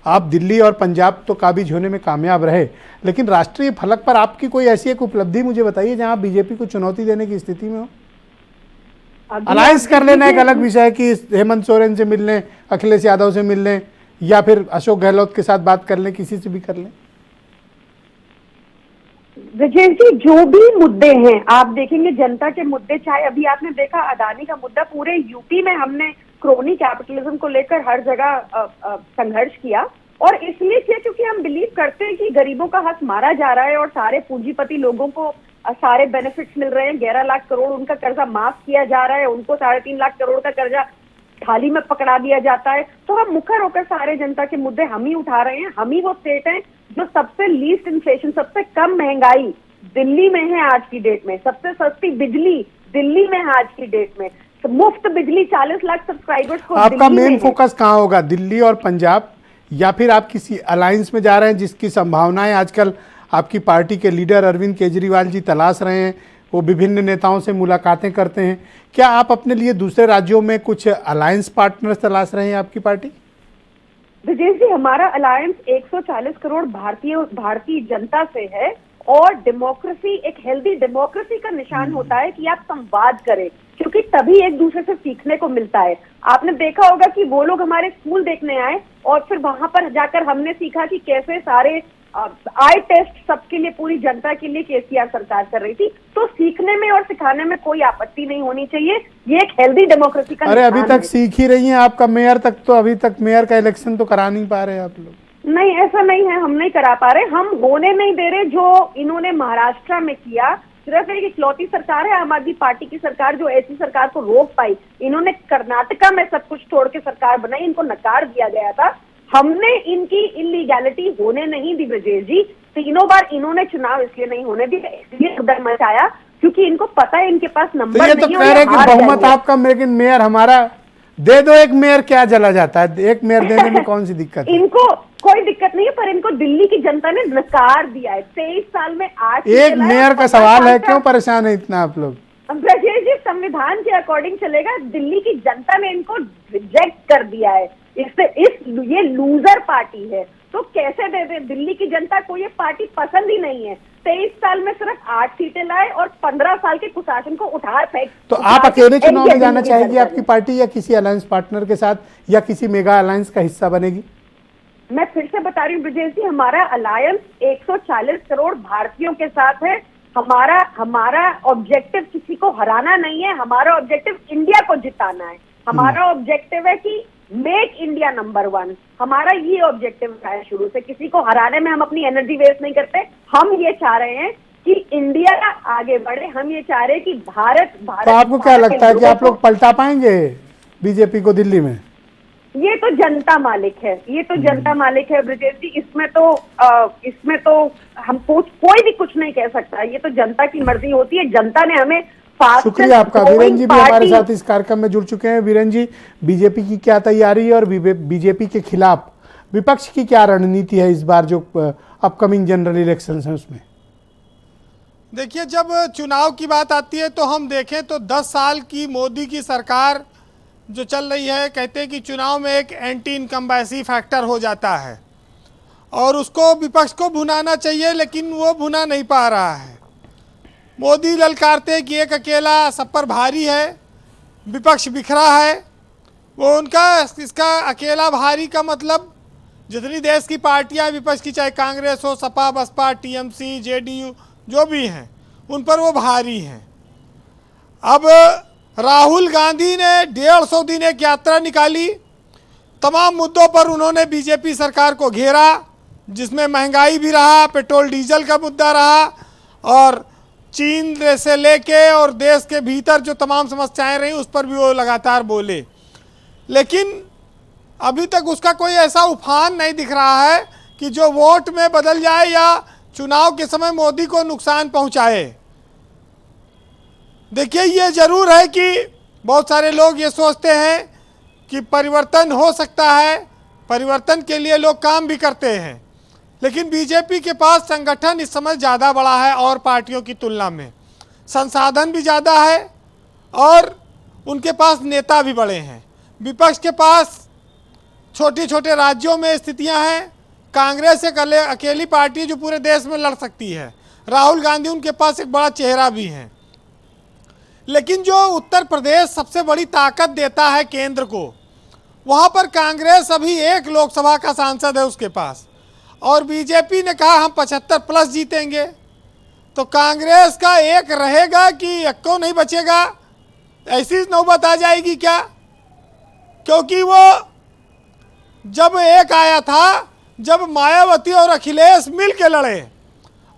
आप दिल्ली और पंजाब तो काबिज होने में कामयाब रहे, लेकिन राष्ट्रीय फलक पर आपकी कोई ऐसी एक उपलब्धि मुझे बताइए जहां बीजेपी को चुनौती देने की स्थिति में हो। अलायंस कर लेना एक अलग विषय है कि हेमंत सोरेन से मिल लें, अखिलेश यादव से मिल लें, या फिर अशोक गहलोत के साथ बात कर लें, किसी से भी कर लें। विजय जी, जो भी मुद्दे हैं आप देखेंगे, जनता के मुद्दे, चाहे अभी आपने देखा अदानी का मुद्दा, पूरे यूपी में हमने क्रोनी कैपिटलिज्म को लेकर हर जगह संघर्ष किया, और इसलिए किया क्योंकि हम बिलीव करते हैं कि गरीबों का हक मारा जा रहा है और सारे पूंजीपति लोगों को सारे बेनिफिट्स मिल रहे हैं। 11 लाख करोड़ उनका कर्जा माफ किया जा रहा है, उनको 3.5 लाख करोड़ का कर्जा थाली में पकड़ा दिया जाता है। तो हम मुखर होकर सारे जनता के मुद्दे हम ही उठा रहे हैं। हम ही वो स्टेट हैं जो सबसे लीस्ट इन्फ्लेशन, सबसे कम महंगाई दिल्ली में है आज की डेट में, सबसे सस्ती बिजली दिल्ली में है आज की डेट में, मुफ्त बिजली 40 लाख सब्सक्राइबर्स को। आपका मेन फोकस कहाँ होगा, दिल्ली और पंजाब, या फिर आप किसी अलायंस में जा रहे हैं जिसकी संभावनाएं आजकल आपकी पार्टी के लीडर अरविंद केजरीवाल जी तलाश रहे हैं? वो विभिन्न नेताओं से मुलाकातें करते हैं। क्या आप अपने लिए दूसरे राज्यों में कुछ अलायंस पार्टनर्स तलाश रहे हैं आपकी पार्टी? विजय जी, हमारा अलायंस 140 करोड़ भारतीय जनता से है, और डेमोक्रेसी, एक हेल्दी डेमोक्रेसी का निशान होता है कि आप संवाद करें, क्योंकि तभी एक दूसरे से सीखने को मिलता है। आपने देखा होगा कि वो लोग हमारे स्कूल देखने आए, और फिर वहां पर जाकर हमने सीखा कि कैसे सारे आई टेस्ट सबके लिए, पूरी जनता के लिए केसीआर सरकार कर रही थी। तो सीखने में और सिखाने में कोई आपत्ति नहीं होनी चाहिए, ये एक हेल्दी डेमोक्रेसी का। अरे अभी तक सीख ही रही हैं, आपका मेयर तक तो, अभी तक मेयर का इलेक्शन तो करा नहीं पा रहे आप लोग। नहीं, ऐसा नहीं है, हम नहीं करा पा रहे, हम होने नहीं दे रहे। जो इन्होंने महाराष्ट्र में किया, सिर्फ एक इकलौती सरकार है आम आदमी पार्टी की सरकार जो ऐसी सरकार को रोक पाई। इन्होंने कर्नाटका में सब कुछ छोड़ के सरकार बनाई, इनको नकार दिया गया था। हमने इनकी इलीगैलिटी होने नहीं दी ब्रजेश जी। 3 बार इन्होंने चुनाव इसलिए नहीं होने दिया, इसलिए उधर मचाया, क्योंकि इनको पता है इनके पास नंबर तो ये तो कह रहे कि बहुमत आपका, लेकिन मेयर हमारा दे दो। एक मेयर क्या जला जाता है, एक मेयर देने में कौन सी दिक्कत है? इनको कोई दिक्कत नहीं है, पर इनको दिल्ली की जनता ने नकार दिया है। 23 साल में 8 एक मेयर का सवाल है, क्यों परेशान है इतना आप लोग? ब्रजेश जी, संविधान के अकॉर्डिंग चलेगा, दिल्ली की जनता ने इनको रिजेक्ट कर दिया है। ये लूजर पार्टी है, तो कैसे दे दे? दिल्ली की जनता को ये पार्टी पसंद ही नहीं है। 23 साल में सिर्फ 8 सीटें लाए और 15 साल के कुशासन को उठा फेंक। तो आप अकेले चुनाव में जाना चाहेंगी आपकी पार्टी, या किसी अलायंस पार्टनर के साथ, या किसी मेगा अलायंस का हिस्सा बनेगी? मैं फिर से बता रही हूँ ब्रजेश जी, हमारा अलायंस 140 करोड़ भारतीयों के साथ है। हमारा ऑब्जेक्टिव किसी को हराना नहीं है, हमारा ऑब्जेक्टिव इंडिया को जिताना है। हमारा ऑब्जेक्टिव है कि मेक इंडिया नंबर 1। हमारा ये ऑब्जेक्टिव है शुरू से। किसी को हराने में हम अपनी एनर्जी वेस्ट नहीं करते। हम ये चाह रहे हैं कि इंडिया आगे बढ़े, हम ये चाह रहे हैं कि भारत। तो आपको क्या लगता है कि आप लोग पलटा पाएंगे बीजेपी को दिल्ली में? ये तो जनता मालिक है, ये तो जनता मालिक है ब्रजेश जी। इसमें तो हम कोई भी कुछ नहीं कह सकता। ये तो जनता की मर्जी होती है। जनता ने हमें शुक्रिया आपका। वीरेन जी भी हमारे साथ इस कार्यक्रम में जुड़ चुके हैं। वीरेन जी, बीजेपी की क्या तैयारी है और बीजेपी के खिलाफ विपक्ष की क्या रणनीति है इस बार जो अपकमिंग जनरल इलेक्शन है उसमें? देखिए, जब चुनाव की बात आती है तो हम देखें तो 10 साल की मोदी की सरकार जो चल रही है, कहते हैं कि चुनाव में एक एंटी इनकम्बेंसी फैक्टर हो जाता है और उसको विपक्ष को भुनाना चाहिए, लेकिन वो भुना नहीं पा रहा है। मोदी ललकारते कि एक अकेला सब पर भारी है, विपक्ष बिखरा है। वो उनका इसका अकेला भारी का मतलब जितनी देश की पार्टियां विपक्ष की, चाहे कांग्रेस हो, सपा, बसपा, टीएमसी, जेडीयू, जो भी हैं, उन पर वो भारी हैं। अब राहुल गांधी ने 150 दिन एक यात्रा निकाली, तमाम मुद्दों पर उन्होंने बीजेपी सरकार को घेरा, जिसमें महंगाई भी रहा, पेट्रोल डीजल का मुद्दा रहा और चीन से लेके और देश के भीतर जो तमाम समस्याएं रही उस पर भी वो लगातार बोले। लेकिन अभी तक उसका कोई ऐसा उफान नहीं दिख रहा है कि जो वोट में बदल जाए या चुनाव के समय मोदी को नुकसान पहुंचाए। देखिए, ये जरूर है कि बहुत सारे लोग ये सोचते हैं कि परिवर्तन हो सकता है, परिवर्तन के लिए लोग काम भी करते हैं, लेकिन बीजेपी के पास संगठन इस समय ज़्यादा बड़ा है और पार्टियों की तुलना में, संसाधन भी ज़्यादा है और उनके पास नेता भी बड़े हैं। विपक्ष के पास छोटे छोटे राज्यों में स्थितियां हैं। कांग्रेस एक अकेली पार्टी जो पूरे देश में लड़ सकती है। राहुल गांधी उनके पास एक बड़ा चेहरा भी है। लेकिन जो उत्तर प्रदेश सबसे बड़ी ताकत देता है केंद्र को, वहाँ पर कांग्रेस अभी एक लोकसभा का सांसद है उसके पास, और बीजेपी ने कहा हम 75+ जीतेंगे। तो कांग्रेस का एक रहेगा कि एक्को नहीं बचेगा, ऐसी नौबत आ जाएगी क्या? क्योंकि वो जब एक आया था जब मायावती और अखिलेश मिल के लड़े,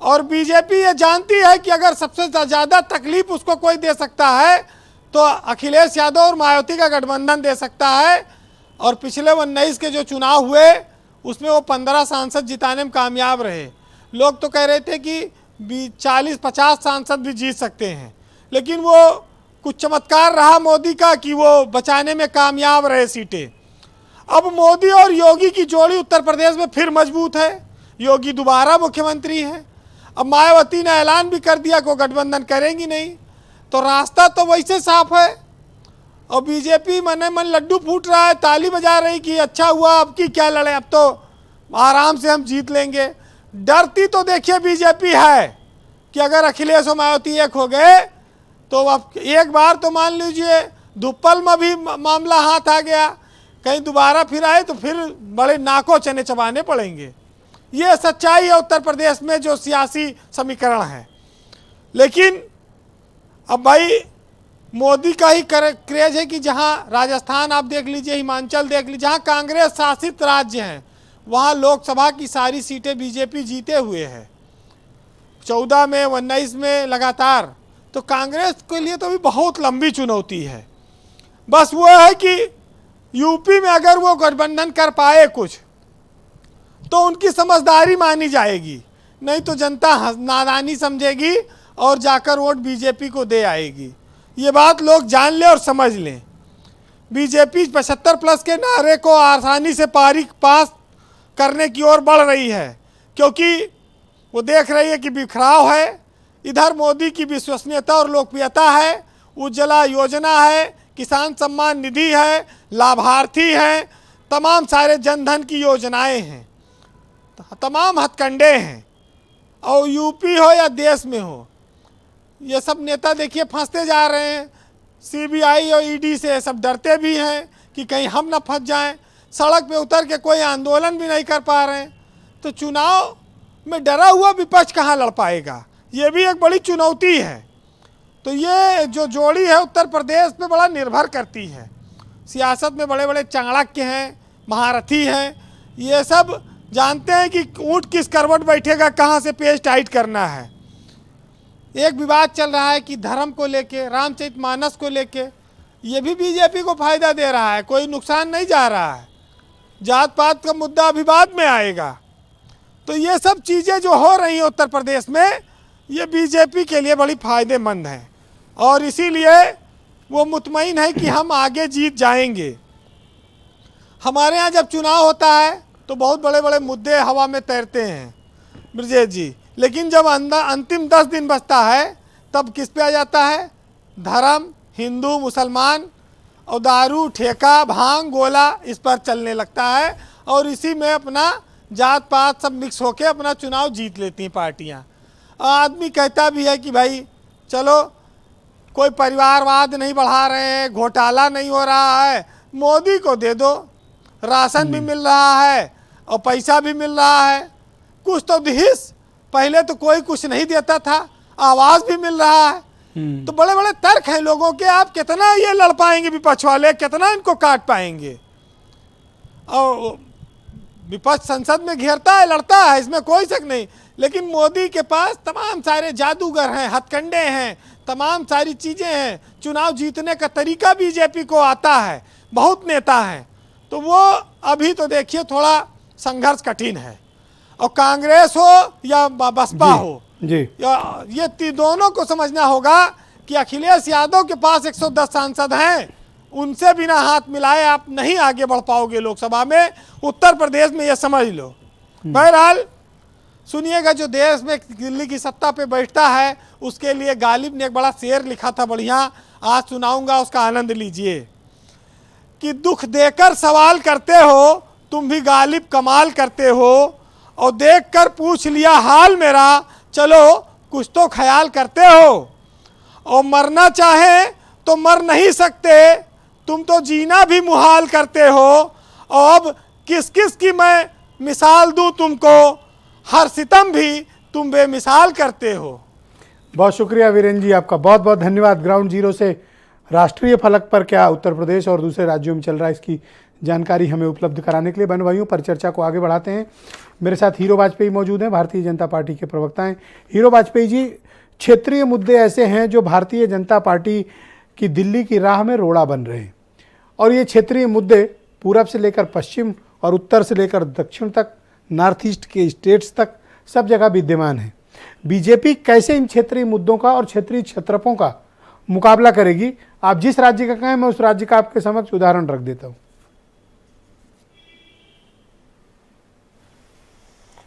और बीजेपी ये जानती है कि अगर सबसे ज़्यादा तकलीफ उसको कोई दे सकता है तो अखिलेश यादव और मायावती का गठबंधन दे सकता है। और पिछले 19 के जो चुनाव हुए उसमें वो 15 सांसद जिताने में कामयाब रहे। लोग तो कह रहे थे कि 40-50 सांसद भी जीत सकते हैं, लेकिन वो कुछ चमत्कार रहा मोदी का कि वो बचाने में कामयाब रहे सीटें। अब मोदी और योगी की जोड़ी उत्तर प्रदेश में फिर मजबूत है। योगी दोबारा मुख्यमंत्री हैं। अब मायावती ने ऐलान भी कर दिया कि वो गठबंधन करेंगी नहीं, तो रास्ता तो वैसे साफ है। और बीजेपी मन मन लड्डू फूट रहा है, ताली बजा रही कि अच्छा हुआ, अब की क्या लड़े, अब तो आराम से हम जीत लेंगे। डरती तो देखिए बीजेपी है कि अगर अखिलेश और मायावती एक हो गए तो अब एक बार तो मान लीजिए धुप्पल में भी मामला हाथ आ गया, कहीं दोबारा फिर आए तो फिर बड़े नाकों चने चबाने पड़ेंगे। ये सच्चाई है उत्तर प्रदेश में जो सियासी समीकरण है। लेकिन अब भाई मोदी का ही क्रेज है कि जहां राजस्थान आप देख लीजिए, हिमाचल देख लीजिए, जहां कांग्रेस शासित राज्य हैं वहां लोकसभा की सारी सीटें बीजेपी जीते हुए है, 14 में 19 में लगातार। तो कांग्रेस के लिए तो भी बहुत लंबी चुनौती है। बस वो है कि यूपी में अगर वो गठबंधन कर पाए कुछ तो उनकी समझदारी मानी जाएगी, नहीं तो जनता नादानी समझेगी और जाकर वोट बीजेपी को दे आएगी। ये बात लोग जान लें और समझ लें। बीजेपी 75+ के नारे को आसानी से पास करने की ओर बढ़ रही है, क्योंकि वो देख रही है कि बिखराव है। इधर मोदी की विश्वसनीयता और लोकप्रियता है, उज्ज्वला योजना है, किसान सम्मान निधि है, लाभार्थी हैं, तमाम सारे जनधन की योजनाएं हैं, तमाम हथकंडे हैं। और यूपी हो या देश में हो, ये सब नेता देखिए फंसते जा रहे हैं। सीबीआई और ईडी से सब डरते भी हैं कि कहीं हम ना फंस जाएं। सड़क पे उतर के कोई आंदोलन भी नहीं कर पा रहे हैं। तो चुनाव में डरा हुआ विपक्ष कहाँ लड़ पाएगा, ये भी एक बड़ी चुनौती है। तो ये जो जोड़ी है उत्तर प्रदेश पे बड़ा निर्भर करती है। सियासत में बड़े बड़े चाणक्य हैं, महारथी हैं, ये सब जानते हैं कि ऊँट किस करवट बैठेगा, कहाँ से पेच टाइट करना है। एक विवाद चल रहा है कि धर्म को लेके, रामचरितमानस को लेके, ये भी बीजेपी को फायदा दे रहा है, कोई नुकसान नहीं जा रहा है। जात पात का मुद्दा अभी बाद में आएगा। तो ये सब चीज़ें जो हो रही हैं उत्तर प्रदेश में, ये बीजेपी के लिए बड़ी फायदेमंद हैं और इसीलिए वो मुतमईन है कि हम आगे जीत जाएंगे। हमारे यहाँ जब चुनाव होता है तो बहुत बड़े बड़े मुद्दे हवा में तैरते हैं ब्रजेश जी, लेकिन जब अंतिम 10 दिन बचता है तब किस पे आ जाता है? धर्म, हिंदू मुसलमान और दारू, ठेका, भांग, गोला, इस पर चलने लगता है और इसी में अपना जात पात सब मिक्स होके अपना चुनाव जीत लेती हैं पार्टियाँ। आदमी कहता भी है कि भाई चलो कोई परिवारवाद नहीं बढ़ा रहे हैं, घोटाला नहीं हो रहा है, मोदी को दे दो, राशन भी मिल रहा है और पैसा भी मिल रहा है, कुछ तो दिहिस, पहले तो कोई कुछ नहीं देता था, आवाज़ भी मिल रहा है। तो बड़े बड़े तर्क हैं लोगों के, आप कितना ये लड़ पाएंगे विपक्ष वाले, कितना इनको काट पाएंगे। और विपक्ष संसद में घेरता है, लड़ता है, इसमें कोई शक नहीं, लेकिन मोदी के पास तमाम सारे जादूगर हैं, हथकंडे हैं, तमाम सारी चीज़ें हैं। चुनाव जीतने का तरीका बीजेपी को आता है, बहुत नेता हैं, तो वो अभी तो देखिए थोड़ा संघर्ष कठिन है। और कांग्रेस हो या बसपा हो जी, ये दोनों को समझना होगा कि अखिलेश यादव के पास 110 सांसद हैं, उनसे बिना हाथ मिलाए आप नहीं आगे बढ़ पाओगे लोकसभा में, उत्तर प्रदेश में, ये समझ लो। बहरहाल सुनिएगा, जो देश में दिल्ली की सत्ता पे बैठता है उसके लिए गालिब ने एक बड़ा शेर लिखा था, बढ़िया, आज सुनाऊंगा, उसका आनंद लीजिए कि दुख देकर सवाल करते हो तुम भी गालिब, कमाल करते हो, और देखकर पूछ लिया हाल मेरा, चलो कुछ तो ख्याल करते हो, और मरना चाहे तो मर नहीं सकते, तुम तो जीना भी मुहाल करते हो, और अब किस किस की मैं मिसाल दूं तुमको, हर सितम भी तुम बेमिसाल करते हो। बहुत शुक्रिया वीरेंद्र जी, आपका बहुत बहुत धन्यवाद। ग्राउंड जीरो से राष्ट्रीय फलक पर क्या उत्तर प्रदेश और दूसरे राज्यों में चल रहा है, इसकी जानकारी हमें उपलब्ध कराने के लिए बहनों भाइयों पर चर्चा को आगे बढ़ाते हैं। मेरे साथ हीरो वाजपेयी मौजूद हैं, भारतीय जनता पार्टी के प्रवक्ता हैं। हीरो वाजपेयी जी, क्षेत्रीय मुद्दे ऐसे हैं जो भारतीय जनता पार्टी की दिल्ली की राह में रोड़ा बन रहे हैं, और ये क्षेत्रीय मुद्दे पूरब से लेकर पश्चिम और उत्तर से लेकर दक्षिण तक, नॉर्थ ईस्ट के स्टेट्स तक सब जगह विद्यमान है। बीजेपी कैसे इन क्षेत्रीय मुद्दों का और क्षेत्रीय क्षत्रपों का मुकाबला करेगी? आप जिस राज्य का कहें मैं उस राज्य का आपके समक्ष उदाहरण रख देता हूं।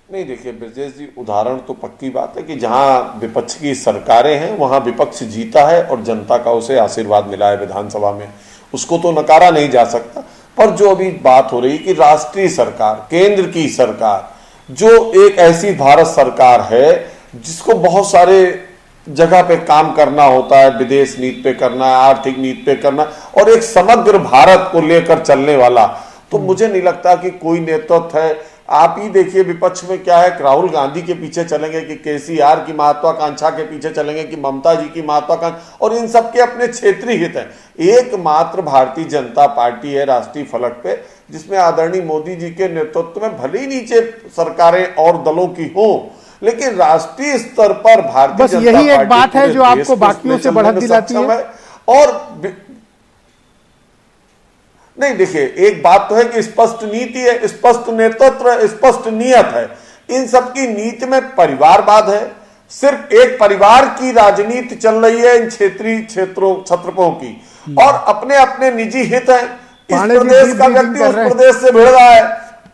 नहीं, देखिए ब्रजेश जी, उदाहरण तो पक्की बात है कि जहां विपक्ष की सरकारें हैं वहां विपक्ष जीता है और जनता का उसे आशीर्वाद मिला है विधानसभा में, उसको तो नकारा नहीं जा सकता। पर जो अभी बात हो रही कि राष्ट्रीय सरकार, केंद्र की सरकार, जो एक ऐसी भारत सरकार है जिसको बहुत सारे जगह पे काम करना होता है, विदेश नीति पे करना है, आर्थिक नीति पे करना, और एक समग्र भारत को लेकर चलने वाला, तो मुझे नहीं लगता कि कोई नेतृत्व है। आप ही देखिए विपक्ष में क्या है, राहुल गांधी के पीछे चलेंगे कि केसीआर की महत्वाकांक्षा के पीछे चलेंगे कि ममता जी की महत्वाकांक्षा, और इन सबके अपने क्षेत्रीय हित हैं। एकमात्र भारतीय जनता पार्टी है राष्ट्रीय फलक पे जिसमें आदरणीय मोदी जी के नेतृत्व में भले ही नीचे सरकारें और दलों की हो, लेकिन राष्ट्रीय स्तर पर भारतीय बस यही एक बात है जो आपको बाकियों से बढ़त दिलाती है। और नहीं, देखिए एक बात तो है कि स्पष्ट नीति है, स्पष्ट नेतृत्व, स्पष्ट नियत है। इन सबकी नीति में परिवारवाद है, सिर्फ एक परिवार की राजनीति चल रही है इन क्षेत्रीय छत्रपों की, और अपने अपने निजी हित हैं। इस प्रदेश का व्यक्ति उस प्रदेश से भिड़ रहा है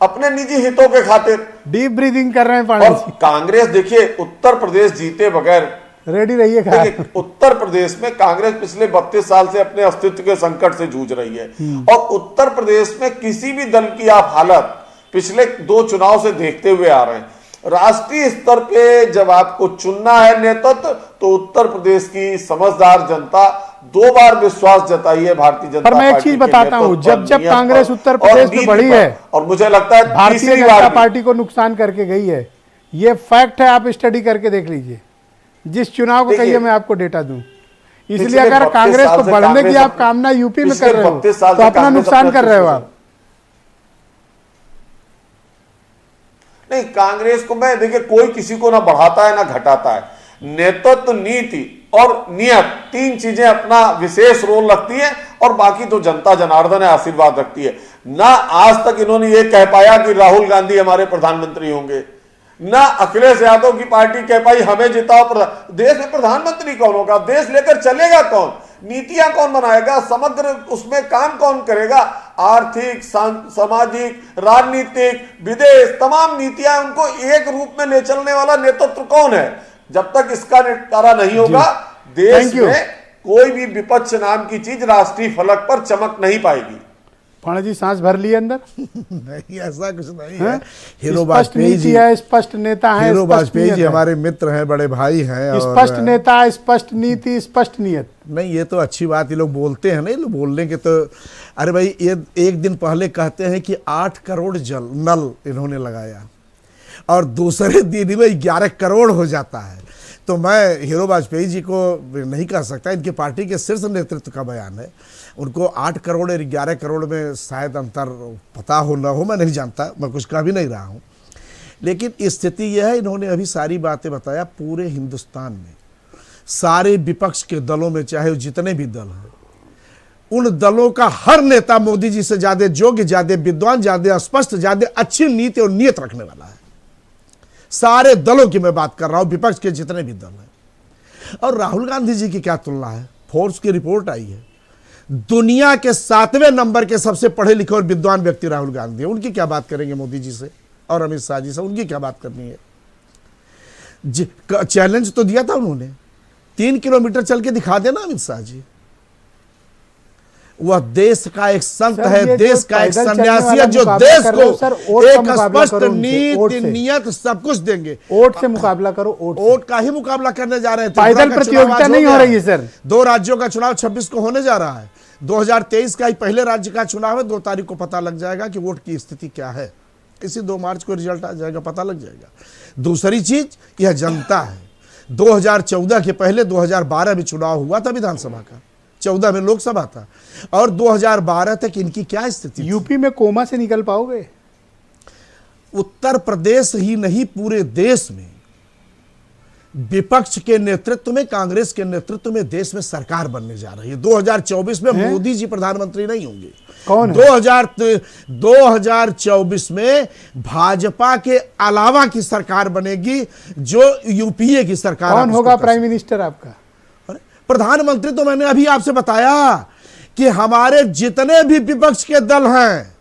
अपने निजी हितों के खातिर। डीप ब्रीदिंग कर रहे हैं पांडे जी। कांग्रेस देखिए उत्तर प्रदेश जीते बगैर रेडी रहिएगा। उत्तर प्रदेश में कांग्रेस पिछले 32 साल से अपने अस्तित्व के संकट से जूझ रही है, और उत्तर प्रदेश में किसी भी दल की आप हालत पिछले 2 चुनाव से देखते हुए आ रहे हैं। राष्ट्रीय स्तर पे जब आपको चुनना है नेतृत्व, तो उत्तर प्रदेश की समझदार जनता 2 बार विश्वास जताई है भारतीय जनता पार्टी। पर मैं एक चीज बताता हूं, जब जब कांग्रेस उत्तर प्रदेश में बढ़ी है, और मुझे लगता है भारतीय जनता पार्टी को नुकसान करके गई है, ये फैक्ट है, आप स्टडी करके देख लीजिए। जिस चुनाव को कहिए मैं आपको डेटा दूं। इसलिए अगर कांग्रेस को बढ़ने की आप कामना यूपी में कर रहे हो तो अपना नुकसान कर रहे हो आप। नहीं, कांग्रेस को मैं देखिए कोई किसी को ना बढ़ाता है ना घटाता है। नेतृत्व नीति और नियत, तीन चीजें अपना विशेष रोल रखती है और बाकी तो जनता जनार्दन है, आशीर्वाद रखती है। ना आज तक इन्होंने ये कह पाया कि राहुल गांधी हमारे प्रधानमंत्री होंगे, ना अखिलेश यादव की पार्टी कह पाई हमें जिताओ। देश में प्रधानमंत्री कौन होगा, देश लेकर चलेगा कौन, नीतियां कौन बनाएगा, समग्र उसमें काम कौन करेगा, आर्थिक, सामाजिक, राजनीतिक, विदेश, तमाम नीतियां उनको एक रूप में ले चलने वाला नेतृत्व कौन है। जब तक इसका निपटारा नहीं होगा देश में कोई भी विपक्ष नाम की चीज राष्ट्रीय फलक पर चमक नहीं पाएगी। पाणा जी सांस भर लिए अंदर? नहीं, ऐसा कुछ नहीं है? है। हीरो स्पष्ट वाजपेयी नीति जी है, स्पष्ट नेता है, हीरो स्पष्ट वाजपेयी नियत जी है। हमारे मित्र हैं, बड़े भाई हैं। और स्पष्ट नेता, स्पष्ट नीति, स्पष्ट नियत। नहीं, ये तो अच्छी बात ये लोग बोलते हैं, नहीं लोग बोलने के तो। अरे भाई, ये एक दिन पहले कहते हैं कि 8 करोड़ नल इन्होंने लगाया और दूसरे दिन में 11 करोड़ हो जाता है। तो मैं हीरो वाजपेयी जी को नहीं कह सकता, इनकी पार्टी के शीर्ष नेतृत्व का बयान है। उनको 8 करोड़ और 11 करोड़ में शायद अंतर पता हो ना हो, मैं नहीं जानता, मैं कुछ कह भी नहीं रहा हूँ। लेकिन स्थिति यह है, इन्होंने अभी सारी बातें बताया। पूरे हिंदुस्तान में सारे विपक्ष के दलों में, चाहे वो जितने भी दल हैं, उन दलों का हर नेता मोदी जी से ज्यादा योग्य, ज्यादा विद्वान, ज्यादा स्पष्ट, ज्यादा अच्छी नीति और नियत रखने वाला है। सारे दलों की मैं बात कर रहा हूं, विपक्ष के जितने भी दल हैं। और राहुल गांधी जी की क्या तुलना है? फोर्ब्स की रिपोर्ट आई है, दुनिया के 7वें नंबर के सबसे पढ़े लिखे और विद्वान व्यक्ति राहुल गांधी है। उनकी क्या बात करेंगे मोदी जी से और अमित शाह जी से? उनकी क्या बात करनी है? चैलेंज तो दिया था उन्होंने, 3 किलोमीटर चल के दिखा देना अमित शाह जी। वह देश का एक संत है, देश का एक सन्यासी है, जो देश को एक स्पष्ट नीति, नियत सब कुछ देंगे। वोट से मुकाबला करो, वोट का ही मुकाबला करने जा रहे हैं। पैदल प्रतियोगिता नहीं हो रही है सर। 2 राज्यों का चुनाव 26 को होने जा रहा है। 2023 का ही पहले राज्य का चुनाव है। 2 तारीख को पता लग जाएगा कि वोट की स्थिति क्या है। इसी 2 मार्च को रिजल्ट आ जाएगा, पता लग जाएगा। दूसरी चीज, यह जनता है। 2014 के पहले 2012 में चुनाव हुआ था विधानसभा का, 14 में लोकसभा था, और 2012 तक इनकी क्या स्थिति? यूपी में कोमा से निकल पाओगे? उत्तर प्रदेश ही नहीं, पूरे देश में विपक्ष के नेतृत्व में, कांग्रेस के नेतृत्व में देश में सरकार बनने जा रही है। 2024 में मोदी जी प्रधानमंत्री नहीं होंगे। कौन है? 2024 में भाजपा के अलावा की सरकार बनेगी, जो यूपीए की सरकार। कौन होगा प्राइम मिनिस्टर आपका? प्रधानमंत्री तो मैंने अभी आपसे बताया कि हमारे जितने भी विपक्ष के दल हैं,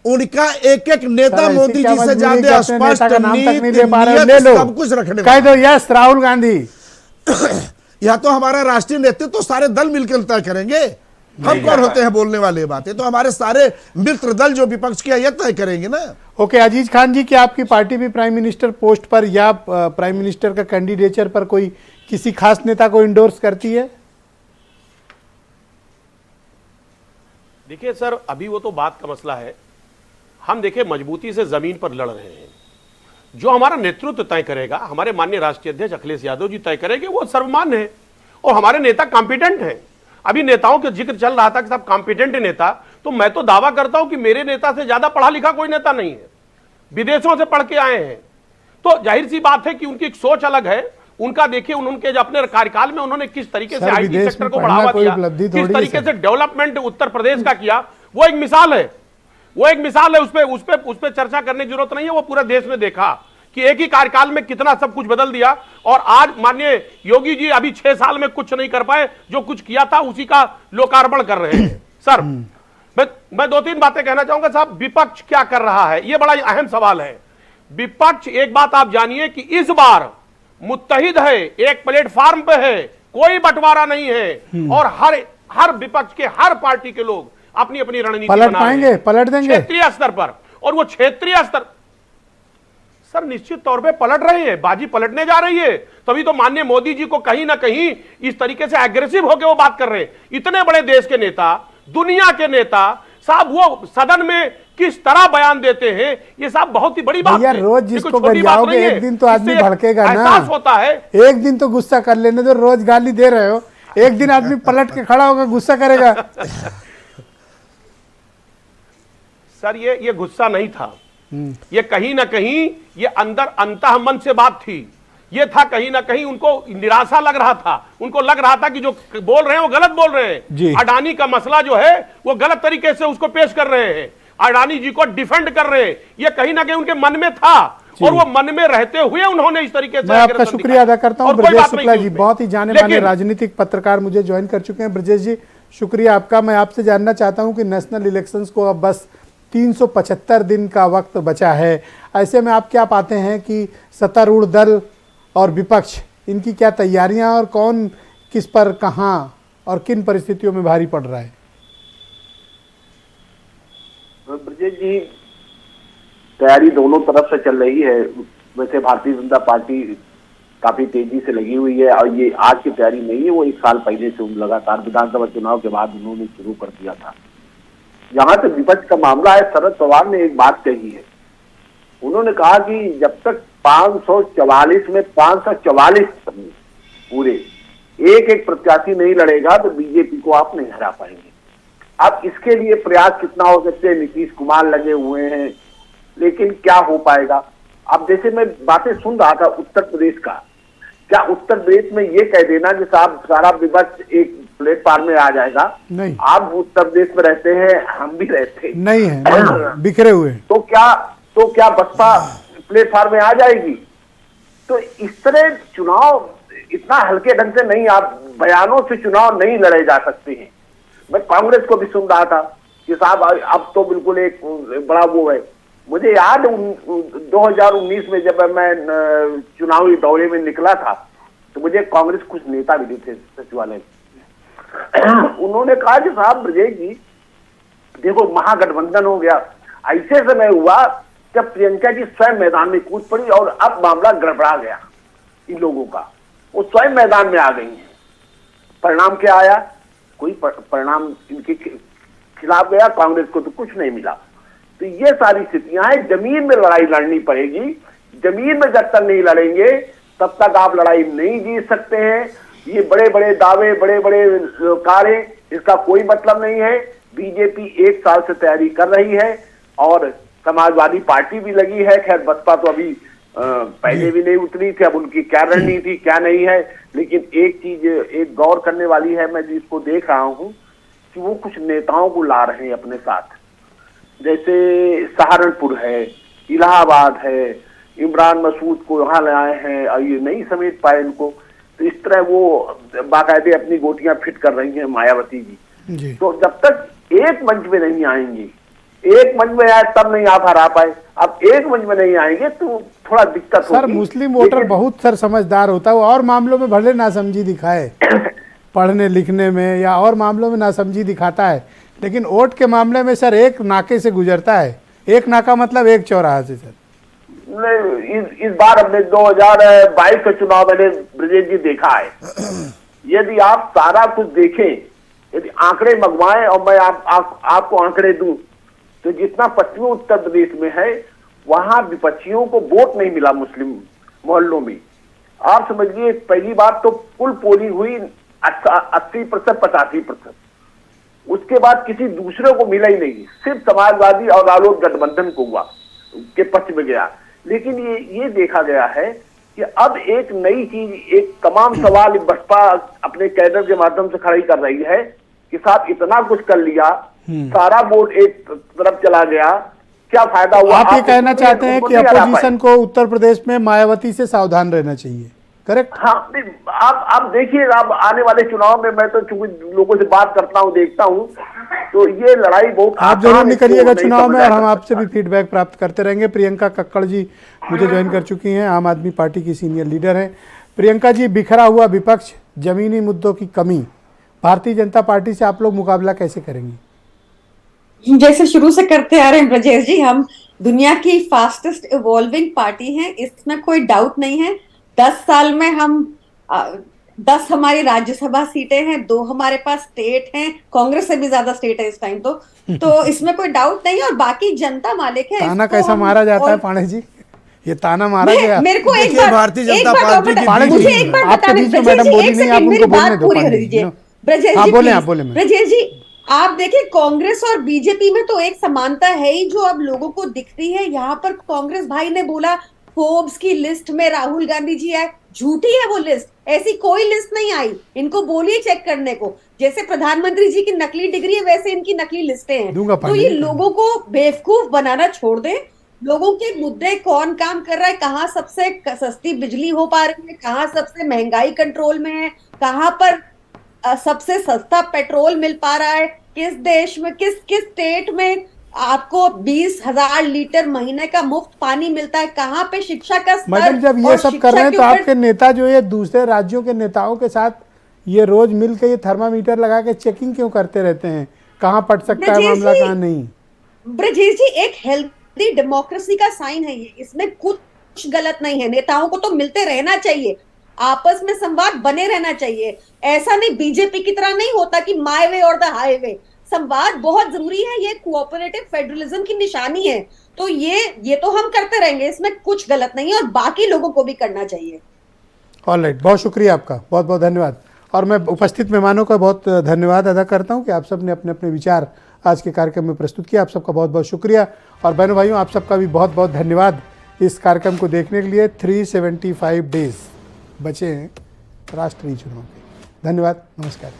उनका एक एक नेता मोदी जी से ज्यादा स्पष्ट नीति, सब कुछ रखने कह दो यस राहुल गांधी। यह तो हमारा राष्ट्रीय नेतृत्व तो सारे दल मिलकर तय करेंगे। हम कौन होते हैं बोलने वाले बातें? तो हमारे सारे मित्र दल जो विपक्ष के, ये तय करेंगे ना। ओके, अजीज खान जी, क्या आपकी पार्टी भी प्राइम मिनिस्टर पोस्ट पर या प्राइम मिनिस्टर का कैंडिडेचर पर कोई किसी खास नेता को इंडोर्स करती है? देखिए सर, अभी वो तो बात का मसला है। हम देखिए मजबूती से जमीन पर लड़ रहे हैं। जो हमारा नेतृत्व तय करेगा, हमारे माननीय राष्ट्रीय अध्यक्ष अखिलेश यादव जी तय करेंगे, वो सर्वमान्य है। और हमारे नेता कॉम्पिटेंट हैं। अभी नेताओं के जिक्र चल रहा था कि साहब कॉम्पिटेंट नेता, तो मैं तो दावा करता हूं कि मेरे नेता से ज्यादा पढ़ा लिखा कोई नेता नहीं है। विदेशों से पढ़ के आए हैं, तो जाहिर सी बात है कि उनकी एक सोच अलग है। उनका देखिए, उनके अपने कार्यकाल में उन्होंने किस तरीके से आईटी सेक्टर को बढ़ावा दिया, किस तरीके से डेवलपमेंट उत्तर प्रदेश का किया, वो एक मिसाल है। वो एक मिसाल है। उस पे चर्चा करने की जरूरत नहीं है। वो पूरा देश ने देखा कि एक ही कार्यकाल में कितना सब कुछ बदल दिया। और आज माननीय योगी जी अभी 6 साल में कुछ नहीं कर पाए, जो कुछ किया था उसी का लोकार्पण कर रहे हैं। सर, मैं 2-3 बातें कहना चाहूंगा। साहब, विपक्ष क्या कर रहा है, यह बड़ा अहम सवाल है। विपक्ष, एक बात आप जानिए कि इस बार मुत्तहिद है, एक प्लेटफॉर्म पे है, कोई बंटवारा नहीं है। और हर विपक्ष के, हर पार्टी के लोग अपनी अपनी रणनीति पलट पाएंगे, पलट देंगे क्षेत्रीय स्तर पर। और वो क्षेत्रीय स्तर सर निश्चित तौर पे पलट रहे हैं, बाजी पलटने जा रही है। तभी तो माननीय मोदी जी को कहीं ना कहीं इस तरीके से एग्रेसिव होकर वो बात कर रहे हैं। इतने बड़े देश के नेता, दुनिया के नेता साहब, वो सदन में किस तरह बयान देते हैं, ये साहब बहुत ही बड़ी बात है। रोज जिसको गरियाओगे एक दिन तो आदमी भड़केगा ना। एहसास होता है। एक दिन तो गुस्सा कर लेने दो, रोज गाली दे रहे हो, एक दिन आदमी पलट के खड़ा होगा, गुस्सा करेगा। सर, ये गुस्सा नहीं था। ये कहीं ना कहीं ये अंदर अंतःमन से बात थी। ये था कहीं ना कहीं उनको निराशा लग रहा था, उनको लग रहा था कि जो बोल रहे हैं वो गलत बोल रहे हैं। अडानी का मसला जो है वो गलत तरीके से उसको पेश कर रहे हैं, अडानी जी को डिफेंड कर रहे हैं, ये कहीं ना कहीं उनके मन में था और वो मन में रहते हुए उन्होंने इस तरीके से। मैं आपका शुक्रिया अदा करता हूं ब्रजेश शुक्ला जी, बहुत ही जाने माने राजनीतिक पत्रकार मुझे ज्वाइन कर चुके हैं। ब्रजेश जी शुक्रिया आपका। मैं आपसे जानना चाहता हूं कि नेशनल इलेक्शंस को अब बस 375 दिन का वक्त बचा है, ऐसे में आप क्या पाते हैं कि सत्तारूढ़ दल और विपक्ष इनकी क्या तैयारियां और कौन किस पर कहां और किन परिस्थितियों में भारी पड़ रहा है? ब्रजेश जी, तैयारी दोनों तरफ से चल रही है। वैसे भारतीय जनता पार्टी काफी तेजी से लगी हुई है और ये आज की तैयारी नहीं है, वो 1 साल पहले से लगातार विधानसभा चुनाव के बाद उन्होंने शुरू कर दिया था। जहां तक विपक्ष का मामला है, शरद पवार ने एक बात कही है, उन्होंने कहा कि जब तक 544 में 544 पूरे एक प्रत्याशी नहीं लड़ेगा तो बीजेपी को आप नहीं हरा पाएंगे। अब इसके लिए प्रयास कितना हो सकते हैं, नीतीश कुमार लगे हुए हैं, लेकिन क्या हो पाएगा? अब जैसे मैं बातें सुन रहा था उत्तर प्रदेश का, क्या उत्तर प्रदेश में ये कह देना कि साहब सारा विपक्ष एक प्लेटफॉर्म में आ जाएगा? नहीं, आप उत्तर प्रदेश में रहते हैं, हम भी रहते हैं, नहीं है, बिखरे हुए। तो क्या बसपा प्लेटफॉर्म में आ जाएगी? तो इस तरह चुनाव इतना हल्के ढंग से नहीं, आप बयानों से चुनाव नहीं लड़े जा सकते हैं। मैं कांग्रेस को भी सुन रहा था कि साहब अब तो बिल्कुल एक बड़ा वो है। मुझे याद 2019 में जब मैं चुनावी दौरे में निकला था तो मुझे कांग्रेस कुछ नेता भी थे सचिवालय में, उन्होंने कहा कि साहब ब्रजेश जी देखो महागठबंधन हो गया। ऐसे समय हुआ जब प्रियंका जी स्वयं मैदान में कूद पड़ी और अब मामला गड़बड़ा गया इन लोगों का, वो स्वयं मैदान में आ गई हैं। परिणाम क्या आया? कोई परिणाम इनके खिलाफ गया, कांग्रेस को तो कुछ नहीं मिला। तो ये सारी स्थितियां हैं, जमीन में लड़ाई लड़नी पड़ेगी। जमीन में जब तक नहीं लड़ेंगे तब तक आप लड़ाई नहीं जीत सकते हैं। ये बड़े बड़े दावे, बड़े बड़े कार्य, इसका कोई मतलब नहीं है। बीजेपी 1 साल से तैयारी कर रही है और समाजवादी पार्टी भी लगी है। खैर बसपा तो अभी पहले भी नहीं उतरी थी, अब उनकी क्या रणनीति क्या नहीं है। लेकिन एक चीज एक गौर करने वाली है, मैं जिसको देख रहा हूं कि वो कुछ नेताओं को ला रहे हैं अपने साथ, जैसे सहारनपुर है, इलाहाबाद है, इमरान मसूद को यहाँ लाए हैं और ये नहीं समेट पाए इनको। तो इस तरह वो बाकायदे अपनी गोटियां फिट कर रही हैं मायावती जी। तो जब तक एक मंच में नहीं आएंगी, एक मंच में आए तब नहीं आप हरा पाए। अब एक मंच में नहीं आएंगे तो थोड़ा दिक्कत होगी। सर मुस्लिम वोटर बहुत सर समझदार होता है, वो और मामलों में भले नासमझी दिखाए पढ़ने लिखने में या और मामलों में नासमझी दिखाता है, लेकिन वोट के मामले में सर एक नाके से गुजरता है। एक नाका मतलब एक चौराहा से सर। नहीं, इस बार हमने 2022 का चुनाव मैंने ब्रजेश जी देखा है। यदि आप सारा कुछ देखें, यदि आंकड़े मंगवाएं और मैं आपको आंकड़े दूं, तो जितना पश्चिमी उत्तर प्रदेश में है वहां विपक्षियों को वोट नहीं मिला मुस्लिम मोहल्लों में। आप समझिए पहली बात तो कुल पोलिंग हुई 80% 85%, उसके बाद किसी दूसरे को मिला ही नहीं, सिर्फ समाजवादी और रालोद गठबंधन को हुआ के पक्ष में गया। लेकिन ये देखा गया है कि अब एक नई चीज, एक तमाम सवाल बसपा अपने कैडर के माध्यम से खड़ी कर रही है कि साहब इतना कुछ कर लिया, सारा वोट एक तरफ चला गया, क्या फायदा हुआ? आप ये कहना चाहते हैं कि अपोजिशन को उत्तर प्रदेश में मायावती से सावधान रहना चाहिए, करेक्ट? हाँ, आप देखिए, आप आने वाले चुनाव में, मैं तो चूंकि लोगों से बात करता हूँ, देखता हूँ, तो ये लड़ाई बहुत आप जरूर निकलिएगा चुनाव में और हम आपसे भी फीडबैक प्राप्त करते रहेंगे। प्रियंका कक्कड़ जी मुझे ज्वाइन कर चुकी हैं, आम आदमी पार्टी की सीनियर लीडर हैं। प्रियंका जी, बिखरा हुआ विपक्ष, जमीनी मुद्दों की कमी, भारतीय जनता पार्टी से आप लोग मुकाबला कैसे करेंगी? जैसे शुरू से करते आ रहे हैं ब्रजेश जी, हम दुनिया की फास्टेस्ट इवॉल्विंग पार्टी हैं, इसमें कोई डाउट नहीं है। 10 साल में हम 10 हमारी राज्यसभा सीटें हैं, 2 हमारे पास स्टेट हैं, कांग्रेस से भी ज्यादा स्टेट है इस टाइम तो इसमें कोई डाउट नहीं है। और बाकी जनता मालिक है। ताना कैसा मारा जाता है पांडे जी, ये ताना मारा गया। मेरे को एक बार भारतीय जनता पार्टी की मुझे एक बार बताने मेरी बात पूरी कर दीजिए ब्रजेश जी। ब्रजेश जी, आप देखिए कांग्रेस और बीजेपी में तो एक समानता है ही जो अब लोगों को दिखती है। यहाँ पर कांग्रेस भाई ने बोला फोर्ब्स की लिस्ट में राहुल गांधी जी है, झूठी है वो लिस्ट, ऐसी कोई लिस्ट नहीं आई। इनको बोलिए चेक करने को, जैसे प्रधानमंत्री जी की नकली डिग्री है वैसे इनकी नकली लिस्टें हैं। तो ये लोगों को बेवकूफ बनाना छोड़ दें। लोगों के मुद्दे, कौन काम कर रहा है, कहाँ सबसे सस्ती बिजली हो पा रही है, कहाँ सबसे महंगाई कंट्रोल में है, कहाँ पर सबसे सस्ता पेट्रोल मिल पा रहा है, किस देश में, किस किस स्टेट में आपको 20,000 लीटर महीने का मुफ्त पानी मिलता है, कहाँ पे शिक्षा का स्तर। मैडम जब ये सब कर रहे हैं तो आपके नेता जो ये दूसरे राज्यों के नेताओं के साथ ये रोज मिल के ये थर्मामीटर लगा के चेकिंग क्यों करते रहते हैं, कहाँ पड़ सकता है मामला, कहाँ नहीं? ब्रजेश जी, एक हेल्दी डेमोक्रेसी का साइन है ये, इसमें कुछ गलत नहीं है। नेताओं को तो मिलते रहना चाहिए, आपस में संवाद बने रहना चाहिए। ऐसा नहीं, बीजेपी की तरह नहीं होता कि माय वे और द हाईवे। संवाद बहुत जरूरी है, ये कोऑपरेटिव फेडरलिज्म की निशानी है। तो ये तो हम करते रहेंगे, इसमें कुछ गलत नहीं है और बाकी लोगों को भी करना चाहिए। ऑलराइट, बहुत शुक्रिया आपका, बहुत बहुत धन्यवाद। और मैं उपस्थित मेहमानों का बहुत धन्यवाद अदा करता हूं कि आप सब ने अपने अपने विचार आज के कार्यक्रम में प्रस्तुत किया। आप सबका बहुत बहुत शुक्रिया। और बहनों भाइयों, आप सबका भी बहुत बहुत धन्यवाद इस कार्यक्रम को देखने के लिए। 375 डेज बचे हैं राष्ट्रीय चुनाव के। धन्यवाद, नमस्कार।